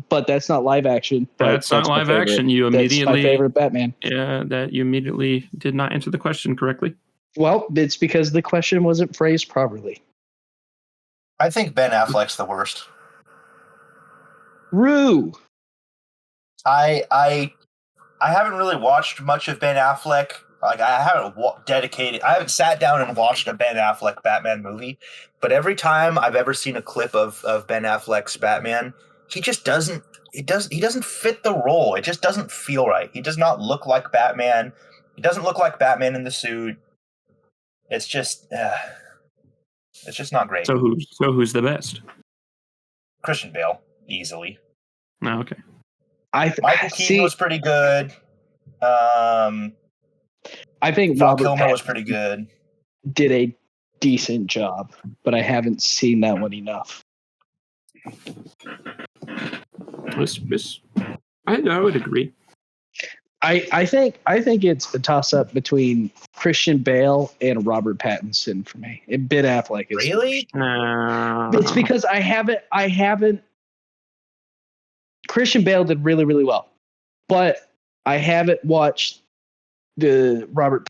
But that's not live action. That's not live action. You immediately... That's my favorite Batman. Yeah, that you immediately did not answer the question correctly. Well, it's because the question wasn't phrased properly. I think Ben Affleck's the worst. Rue. I haven't really watched much of Ben Affleck. Like I haven't sat down and watched a Ben Affleck Batman movie. But every time I've ever seen a clip of Ben Affleck's Batman, he just doesn't. He doesn't fit the role. It just doesn't feel right. He does not look like Batman. He doesn't look like Batman in the suit. It's just not great. So who's the best? Christian Bale, easily. Oh, okay. Michael Keaton was pretty good. I think Val Robert Kilmer was Pattinson pretty good. did a decent job, but I haven't seen that one enough. I would agree. I think it's a toss up between Christian Bale and Robert Pattinson for me. And Ben Affleck is Really? It's because I haven't. Christian Bale did really, really well, but I haven't watched the Robert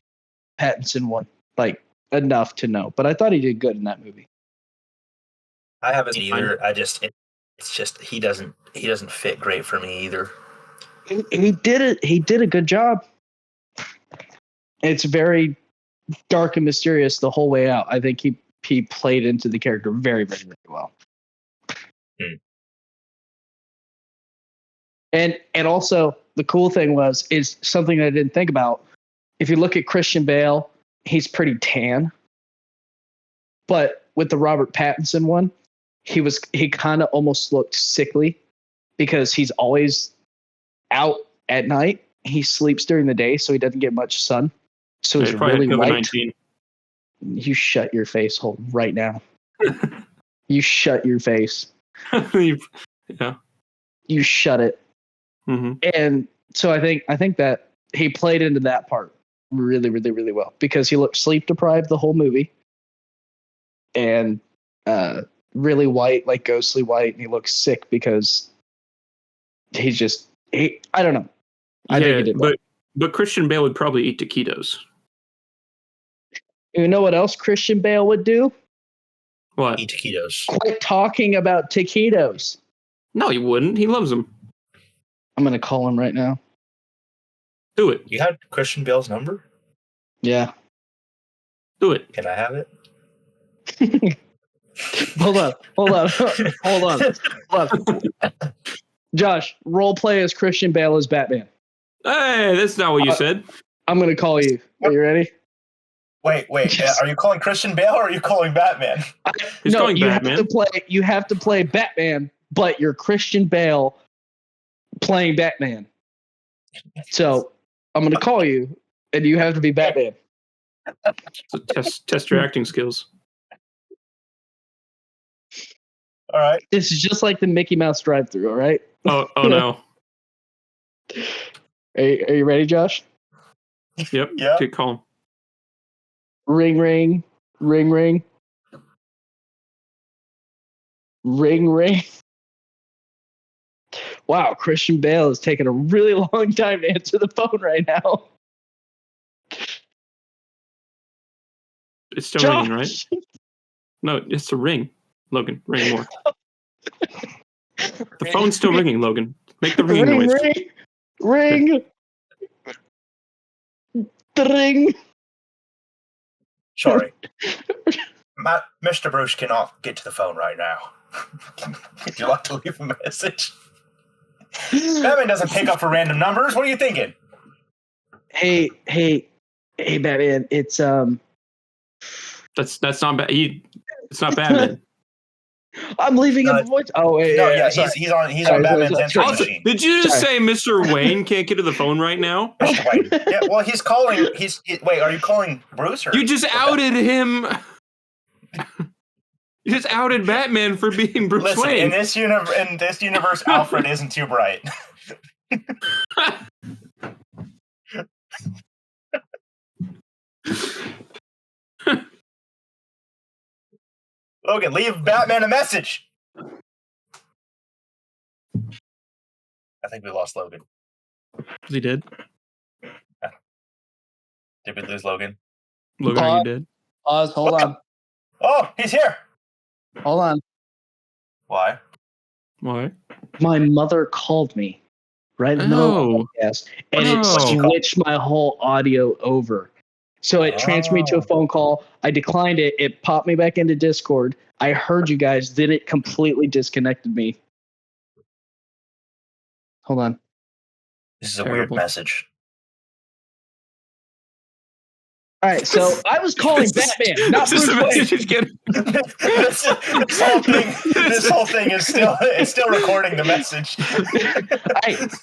Pattinson one like enough to know. But I thought he did good in that movie. I haven't either. It's just he doesn't fit great for me either. He did it. He did a good job. It's very dark and mysterious the whole way out. I think he played into the character very, very, very well. And also the cool thing is something I didn't think about. If you look at Christian Bale, he's pretty tan. But with the Robert Pattinson one, he kind of almost looked sickly because he's always out at night. He sleeps during the day, so he doesn't get much sun. So he's really white. You shut your face hole right now. You shut your face. Yeah. You shut it. Mm-hmm. And so I think that he played into that part really, really, really well because he looked sleep deprived the whole movie and really white, like ghostly white, and he looks sick because I don't know. I think he did well. But Christian Bale would probably eat taquitos. You know what else Christian Bale would do? What? Eat taquitos. Quit talking about taquitos. No, he wouldn't. He loves them. I'm going to call him right now. Do it. You have Christian Bale's number? Yeah. Do it. Can I have it? Hold on. Josh, role play as Christian Bale as Batman. Hey, that's not what you said. I'm going to call you. Are you ready? Wait. Are you calling Christian Bale or are you calling Batman? He's calling Batman. You have to play Batman, but you're Christian Bale playing Batman. So I'm going to call you, and you have to be Batman. So test your acting skills. All right. This is just like the Mickey Mouse drive-thru. All right. Oh no. Are you ready, Josh? Yep. Yeah. Okay, call him. Ring, ring, ring, ring. Ring, ring. Wow, Christian Bale is taking a really long time to answer the phone right now. It's still ringing, right? No, it's a ring. Logan, ring more. The phone's still ringing, Logan. Make the ringing noise. Ring. Ring. Sorry. Mr. Bruce cannot get to the phone right now. Would you like to leave a message? Batman doesn't pick up for random numbers. What are you thinking? Hey, Batman. It's That's not bad. It's not Batman. I'm leaving a voice. Oh wait, no, yeah, he's on Batman's answering machine. Did you just say Mr. Wayne can't get to the phone right now? Mr. Wayne. Yeah, well, he's calling. Wait, are you calling Bruce or? You just outed him. You just outed Batman for being Bruce Wayne. In this universe, Alfred isn't too bright. Logan, leave Batman a message. I think we lost Logan. He did. Did we lose Logan? Logan, are you dead? Pause. Hold on. Oh, he's here. Hold on. Why? My mother called me right in the middle of the podcast, and it switched my whole audio over. So it transferred me to a phone call. I declined it. It popped me back into Discord. I heard you guys. Then it completely disconnected me. Hold on. This is a weird message. All right, so I was calling Batman, not This is Bruce the Wayne. message he's getting. this whole thing is still recording the message.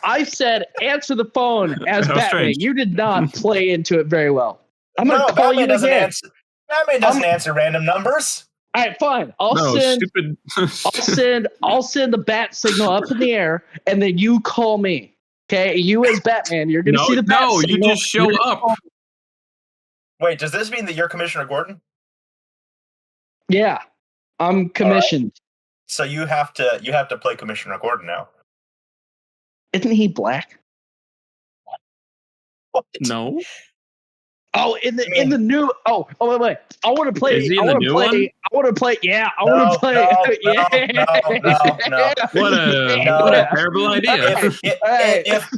I said answer the phone as How Batman. strange. You did not play into it very well. I'm gonna call Batman you doesn't again. answer. Batman doesn't answer random numbers. All right, fine. I'll Stupid. send the bat signal up in the air, and then you call me. Okay, you as Batman, you're gonna see the bat signal. You just show up. Wait, does this mean that you're Commissioner Gordon? Yeah, I'm commissioned. So you have to play Commissioner Gordon now. Isn't he black? What? No. Oh, in the new. Oh, wait. I want to play. Is he I in the want to new play. one? I want to play. Yeah, I want to play. No. What a terrible idea.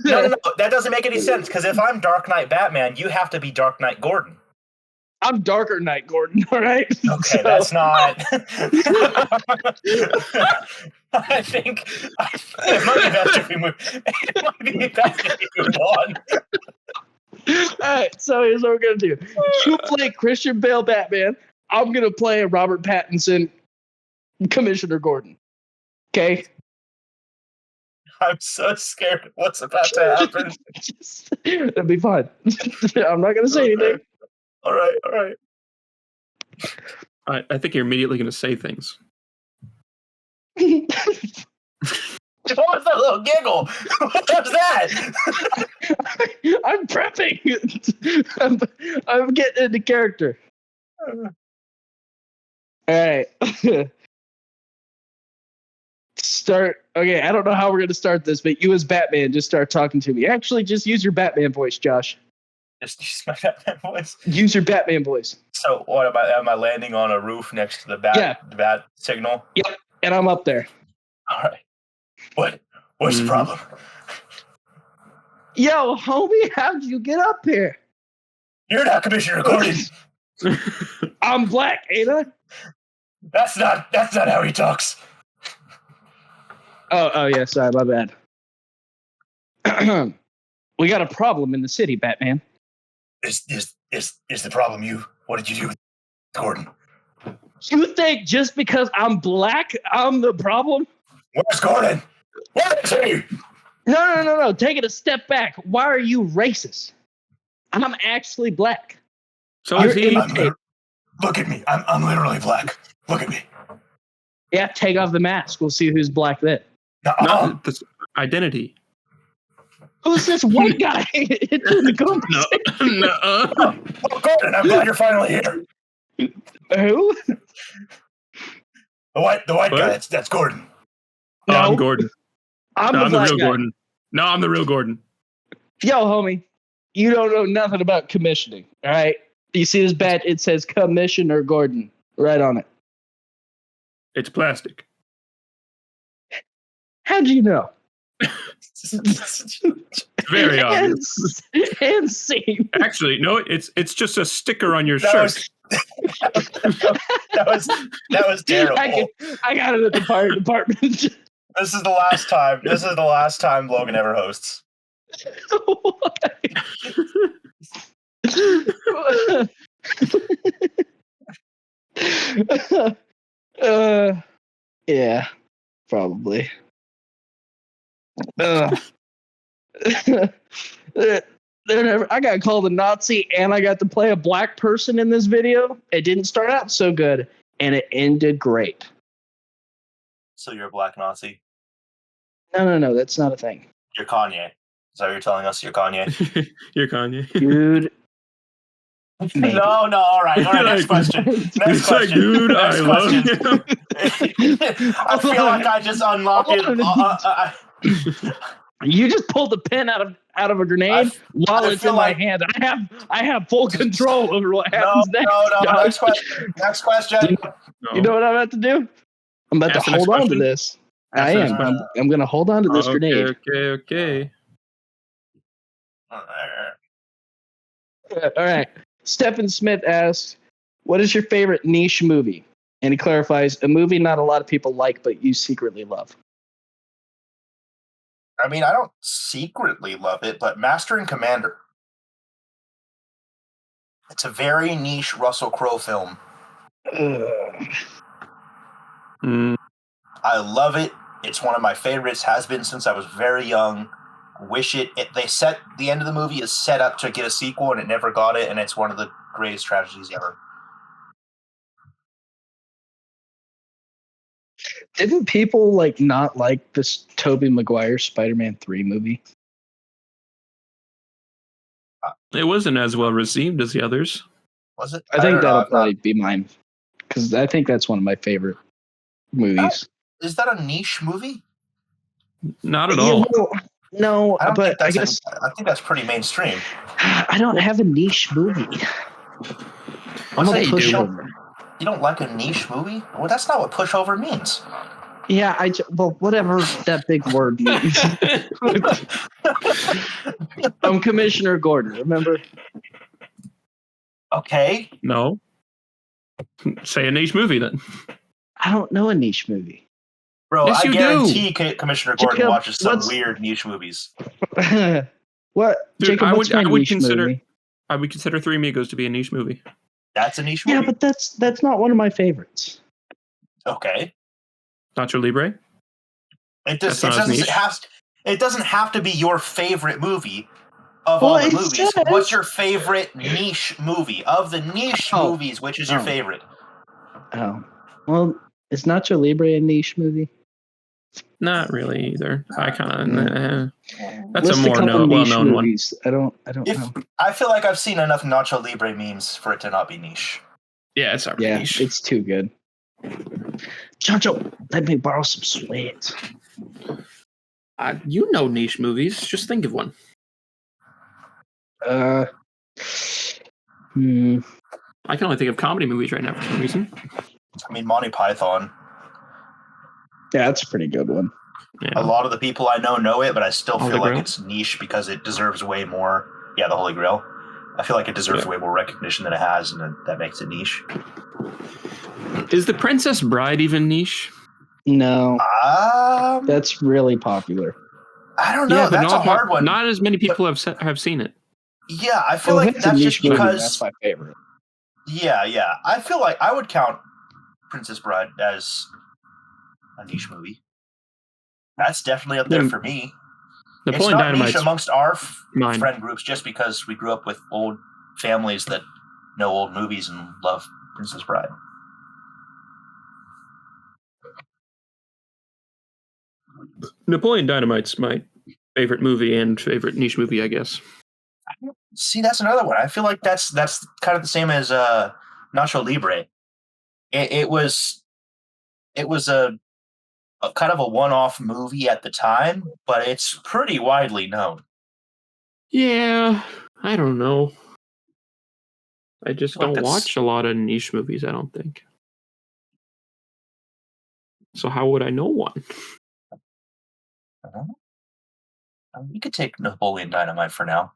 No, that doesn't make any sense. Because if I'm Dark Knight Batman, you have to be Dark Knight Gordon. I'm Darker Knight Gordon. All right. Okay, that's not. I think it might be best if we move. It might be best if we move on. All right. So here's what we're gonna do. You play Christian Bale Batman. I'm gonna play Robert Pattinson Commissioner Gordon. Okay. I'm so scared of what's about to happen. It'll be fine. I'm not gonna say anything. All right. I think you're immediately going to say things. What was that little giggle? What was that? I'm prepping. I'm getting into character. All right. Start. Okay, I don't know how we're going to start this, but you as Batman, just start talking to me. Actually, just use your Batman voice, Josh. Just use my Batman voice. Use your Batman voice. So what am I landing on a roof next to the bat signal? Yep, and I'm up there. All right. What's the problem? Yo, homie, how'd you get up here? You're not Commissioner Gordon. I'm black, ain't I? That's not how he talks. Oh yeah, sorry, my bad. We got a problem in the city, Batman. Is the problem you? What did you do with Gordon? You think just because I'm black, I'm the problem? Where's Gordon? Where is he? No. Take it a step back. Why are you racist? I'm actually black. So is he? Look at me. I'm literally black. Look at me. Yeah, take off the mask. We'll see who's black then. No, this identity. Who's this white guy in the conversation? No. Oh, Gordon, I'm glad you're finally here. Who? The white guy. That's Gordon. No, No. I'm Gordon. I'm No, the I'm the black real guy. Gordon. No, I'm the real Gordon. Yo, homie, you don't know nothing about commissioning, all right? You see this badge? It says Commissioner Gordon right on it. It's plastic. How'd you know? Very obvious. And see. Actually, no, it's just a sticker on your shirt. That was terrible. I got it at the fire department. This is the last time. This is the last time Logan ever hosts. Yeah, probably. I got called a Nazi and I got to play a black person in this video. It didn't start out so good and it ended great. So you're a black Nazi? No, that's not a thing. You're Kanye. Is that what you're telling us? You're Kanye? You're Kanye. Dude. Maybe. No, all right. Next question. Next question. Like, dude, Next I love question. him. I feel like I just unlocked it. You just pulled the pin out of a grenade while it's in my hand. I have full control over what happens next. No. Next question. You know what I'm about to do? I'm about to hold on to this. I am. I'm going to hold on to this grenade. Okay. All right. Stephen Smith asks, what is your favorite niche movie? And he clarifies, a movie not a lot of people like, but you secretly love. I mean, I don't secretly love it, but Master and Commander. It's a very niche Russell Crowe film. I love it. It's one of my favorites. Has been since I was very young. They set the end of the movie is set up to get a sequel, and it never got it. And it's one of the greatest tragedies ever. Didn't people not like this Tobey Maguire Spider-Man 3 movie? It wasn't as well received as the others. Was it? I think that'll probably be mine, because I think that's one of my favorite movies. Is that a niche movie? Not at all. No, but I guess I think that's pretty mainstream. I don't have a niche movie. I'm a pushover. You don't like a niche movie? Well, that's not what pushover means. Yeah, well, whatever that big word means. I'm Commissioner Gordon, remember? Okay. No. Say a niche movie then. I don't know a niche movie. Bro, yes, I guarantee do. Commissioner Gordon watches some weird niche movies. What? Dude, Jacob, I what's would niche consider movie? I would consider Three Amigos to be a niche movie. That's a niche movie? Yeah, but that's not one of my favorites. Okay. Nacho Libre? It doesn't have to be your favorite movie of all the movies. Just... What's your favorite niche movie? Of the niche movies, which is your favorite? Oh. Well, is Nacho Libre a niche movie? Not really either. I kind of that's What's a more well-known movies? I don't know. I feel like I've seen enough Nacho Libre memes for it to not be niche. Yeah, it's already niche. It's too good. Chancho, let me borrow some sweat. You know niche movies. Just think of one. I can only think of comedy movies right now for some reason. I mean, Monty Python. Yeah, that's a pretty good one. Yeah. A lot of the people I know it, but I still feel like it's niche because it deserves way more. Yeah, the Holy Grail. I feel like it deserves way more recognition than it has, and that makes it niche. Is The Princess Bride even niche? No. That's really popular. I don't know. Yeah, that's a hard one. Not as many people have seen it. Yeah, I feel like that's just because that's my favorite. Yeah. I feel like I would count Princess Bride as a niche movie. That's definitely up there for me. It's not niche amongst our friend groups just because we grew up with old families that know old movies and love Princess Bride. Napoleon Dynamite's my favorite movie and favorite niche movie, I guess. See, that's another one. I feel like that's kind of the same as Nacho Libre. It was a kind of a one-off movie at the time, but it's pretty widely known. Yeah, I don't know. I just don't watch a lot of niche movies, I don't think. So how would I know one? You could take Napoleon Dynamite for now.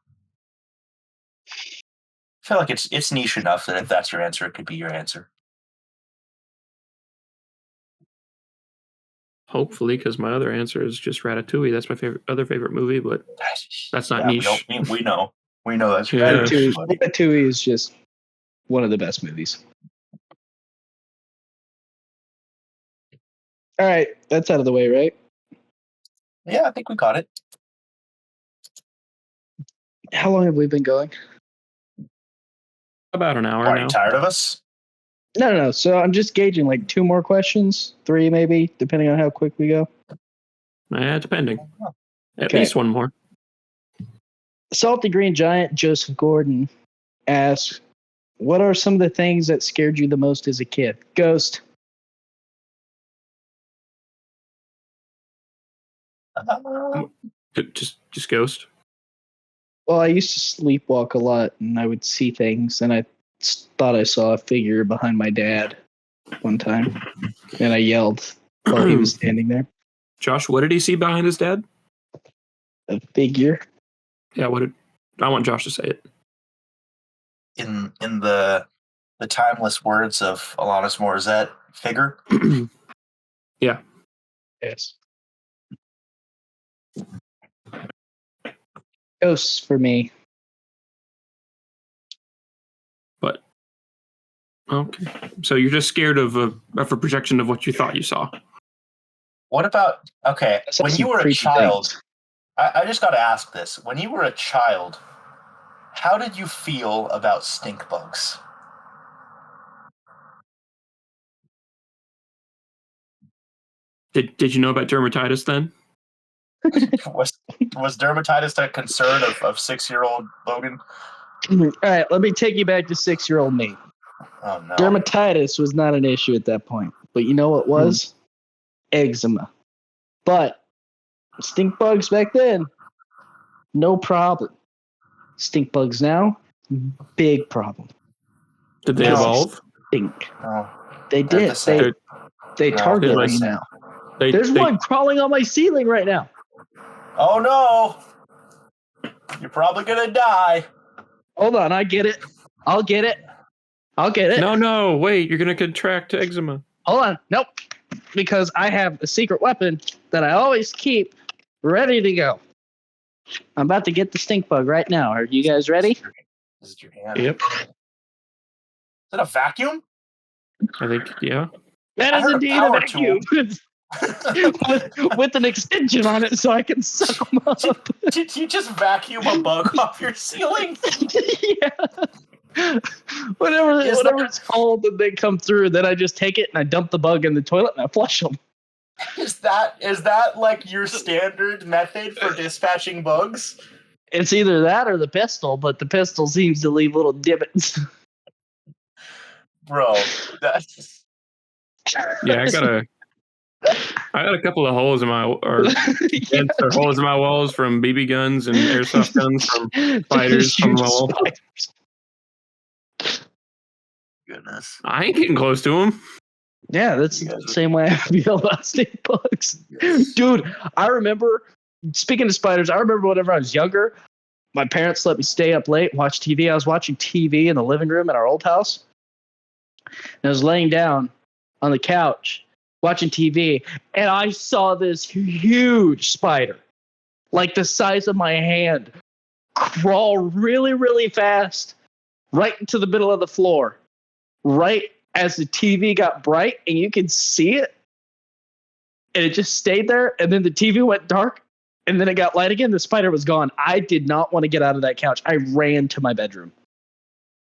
I feel like it's niche enough that if that's your answer, it could be your answer. Hopefully, because my other answer is just Ratatouille. That's my other favorite movie, but that's not niche. We know that's Ratatouille is just one of the best movies. All right, that's out of the way, right? Yeah, I think we got it. How long have we been going? About an hour now. Are you tired of us? No. So I'm just gauging 2 more questions, 3 maybe, depending on how quick we go. Depending. At least one more. Salty Green Giant Joseph Gordon asks, what are some of the things that scared you the most as a kid? Ghost. Just Ghost. Well, I used to sleepwalk a lot, and I would see things, and I thought I saw a figure behind my dad one time, and I yelled while he was standing there. Josh, what did he see behind his dad? A figure. Yeah, I want Josh to say it. In the timeless words of Alanis Morissette, figure. Yeah. Yes. Ghosts for me. Okay. So you're just scared of a projection of what you thought you saw. What about when you were a child? Things. I just got to ask this: when you were a child, how did you feel about stink bugs? Did you know about dermatitis then? Was dermatitis a concern of 6-year-old Logan? All right, let me take you back to 6-year-old me. Oh no. Dermatitis was not an issue at that point, but you know what was? Eczema. But stink bugs back then, no problem. Stink bugs now, big problem. Did they evolve? Stink. Oh, They did. They target me now. There's one crawling on my ceiling right now. Oh no! You're probably gonna die. Hold on, I get it. I'll get it. No, wait, you're gonna contract eczema. Hold on. Nope. Because I have a secret weapon that I always keep ready to go. I'm about to get the stink bug right now. Are you guys ready? Is it your hand? Yep. Is it a vacuum? I think, yeah. That is indeed a vacuum. with an extension on it so I can suck them up. Did you just vacuum a bug off your ceiling? Yeah. Whatever it's called that they come through, then I just take it and I dump the bug in the toilet and I flush them. Is that like your standard method for dispatching bugs? It's either that or the pistol, but the pistol seems to leave little divots. Bro, that's... Yeah, I got a couple of holes in my holes in my walls from BB guns and airsoft guns from spiders from my wall. Goodness, I ain't getting close to them. Yeah, that's the same way I feel about stink bugs. Yes. Dude, I remember, speaking of spiders, I remember whenever I was younger, my parents let me stay up late and watch TV. I was watching TV in the living room in our old house. And I was laying down on the couch watching TV, and I saw this huge spider, like the size of my hand, crawl really, really fast right into the middle of the floor, right as the TV got bright, and you could see it. And it just stayed there, and then the TV went dark, and then it got light again. The spider was gone. I did not want to get out of that couch. I ran to my bedroom.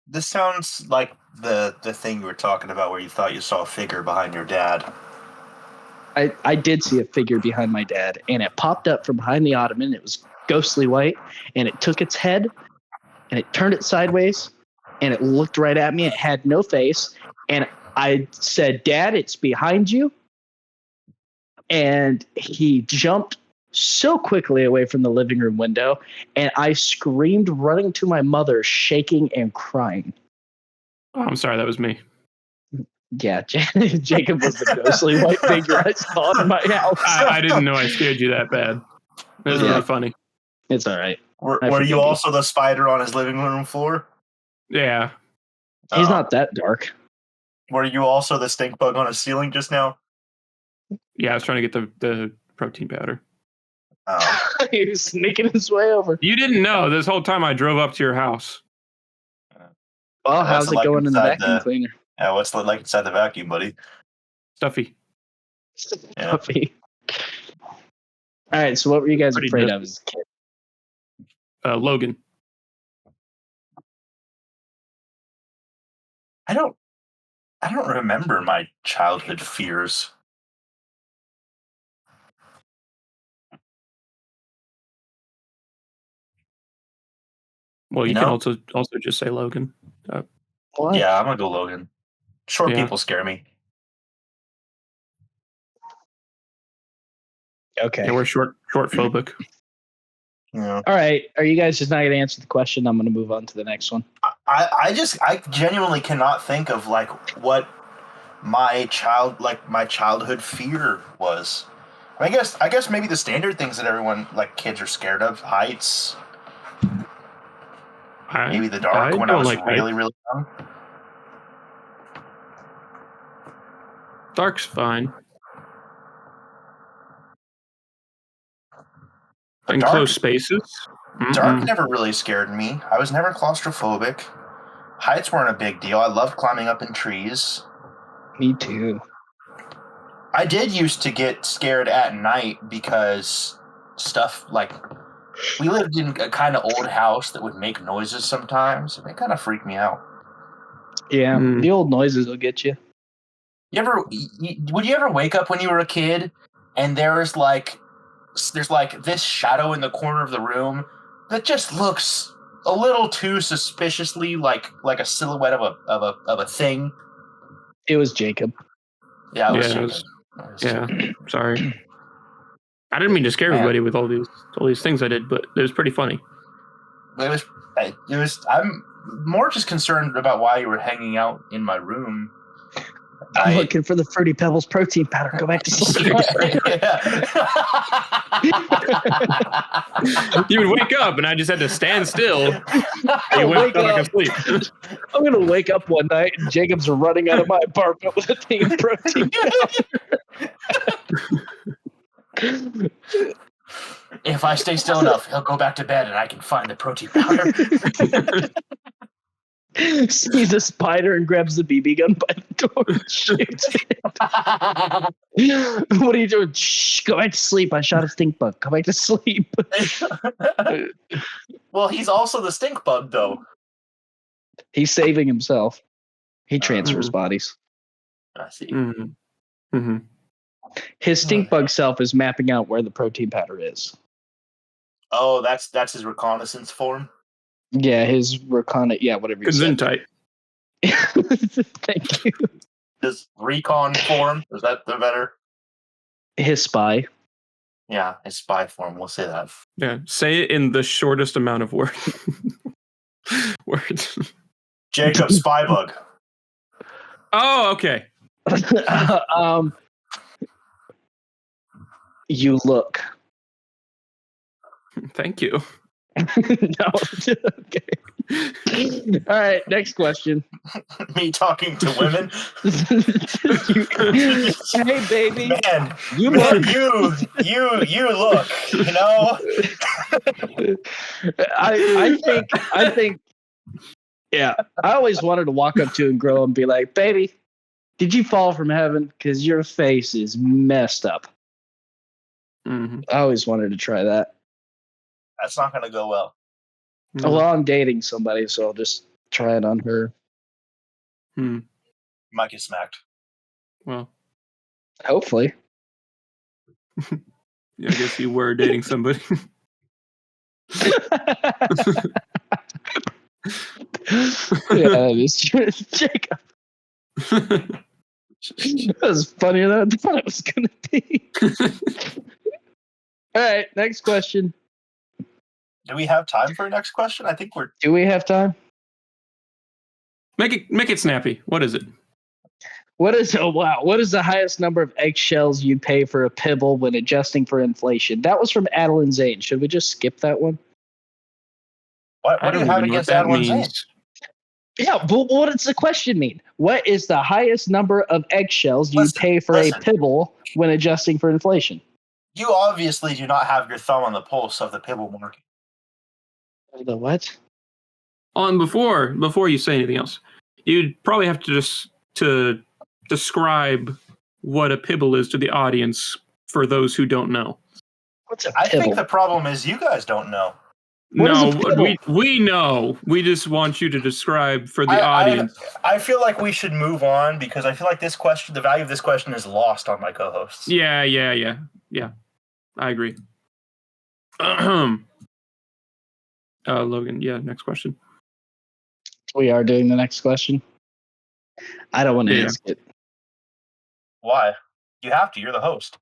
This sounds like the thing you were talking about where you thought you saw a figure behind your dad. I did see a figure behind my dad, and it popped up from behind the ottoman. It was ghostly white, and it took its head, and it turned it sideways, and it looked right at me. It had no face, and I said, "Dad, it's behind you." And he jumped so quickly away from the living room window, and I screamed, running to my mother, shaking and crying. Oh, I'm sorry, that was me. Yeah, Jacob was the ghostly white figure I saw in my house. I didn't know I scared you that bad. It was really funny. It's all right. Were you also the spider on his living room floor? Yeah. He's not that dark. Were you also the stink bug on his ceiling just now? Yeah, I was trying to get the protein powder. Oh. He was sneaking his way over. You didn't know this whole time I drove up to your house. Well, how's it going in the vacuum cleaner? Yeah, what's it like inside the vacuum, buddy? Stuffy. Stuffy. All right, so what were you guys afraid of as a kid? Logan. I don't remember my childhood fears. Well, you can also just say Logan. Yeah, I'm gonna go Logan. Short people scare me. Okay. Yeah, we're short phobic. Yeah. All right. Are you guys just not going to answer the question? I'm going to move on to the next one. I genuinely cannot think of like what my childhood fear was. I guess maybe the standard things that everyone, like kids, are scared of: heights. Maybe the dark when I was really young. Dark's fine. Enclosed spaces. Dark never really scared me. I was never claustrophobic. Heights weren't a big deal. I loved climbing up in trees. Me too. I did used to get scared at night because stuff like we lived in a kind of old house that would make noises sometimes. It kind of freaked me out. Yeah, the old noises will get you. Would you ever wake up when you were a kid and there's like this shadow in the corner of the room that just looks a little too suspiciously like a silhouette of a thing? It was Jacob. Yeah, it was Jacob. Yeah, sorry. I didn't mean to scare everybody with all these things I did, but it was pretty funny. It was. I'm more just concerned about why you were hanging out in my room. I'm looking for the Fruity Pebbles protein powder. Go back to sleep. You would wake up, and I just had to stand still. You went back to sleep. I'm gonna wake up one night, and Jacob's running out of my apartment with a thing of protein powder. If I stay still enough, he'll go back to bed, and I can find the protein powder. Sees a spider and grabs the BB gun by the door and shoots it. What are you doing? Shh, go back to sleep. I shot a stink bug. Go back to sleep. Well, he's also the stink bug, though. He's saving himself. He transfers bodies. I see. Mm-hmm. Mm-hmm. His stink bug self is mapping out where the protein powder is. Oh, that's his reconnaissance form? Yeah, his recon. Yeah, whatever you said. Gesundheit. Thank you. His recon form? Is that the better? His spy. Yeah, his spy form. We'll say that. Yeah, say it in the shortest amount of words. Jacob Spybug. Oh, okay. You look. Thank you. No. Okay. All right, next question. Me talking to women. Hey, baby. Man, you look. You look. You know. I think. Yeah, I always wanted to walk up to a girl and be like, "Baby, did you fall from heaven? Because your face is messed up." Mm-hmm. I always wanted to try that. That's not going to go well. Mm-hmm. Well, I'm dating somebody, so I'll just try it on her. You might get smacked. Well, hopefully. Yeah, I guess you were dating somebody. Yeah, it's true. Jacob. That was funnier than I thought it was going to be. All right, next question. Do we have time for a next question? I think we're. Do we have time? Make it snappy. What is it? What is the highest number of eggshells you'd pay for a Pibble when adjusting for inflation? That was from Adeline Zane. Should we just skip that one? What do you have against Adeline Zane? Yeah, but what does the question mean? What is the highest number of eggshells you pay for a Pibble when adjusting for inflation? You obviously do not have your thumb on the pulse of the Pibble market. The what? Before you say anything else, you'd probably have to just to describe what a Pibble is to the audience for those who don't know. What's a Pibble? I think the problem is you guys don't know. We know. We just want you to describe for the audience. I feel like we should move on because I feel like this question, the value of this question is lost on my co-hosts. Yeah. I agree. Logan, yeah, next question. We are doing the next question. I don't want to ask it. Why? You have to. You're the host.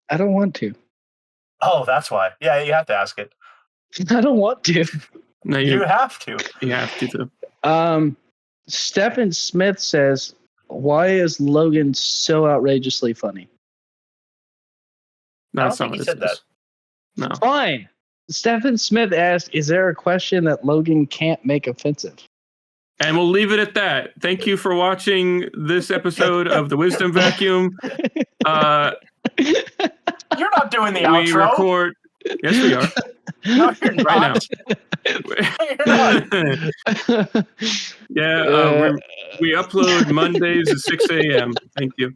I don't want to. Oh, that's why. Yeah, you have to ask it. I don't want to. No, you have to. You have to. Stephen Smith says, "Why is Logan so outrageously funny?" That's not what he said. That. No. Fine. Stephen Smith asked, "Is there a question that Logan can't make offensive?" And we'll leave it at that. Thank you for watching this episode of the Wisdom Vacuum. You're not doing the outro. Record. Yes, we are. No, you're not. Right now. Yeah, we upload Mondays at 6 a.m. Thank you.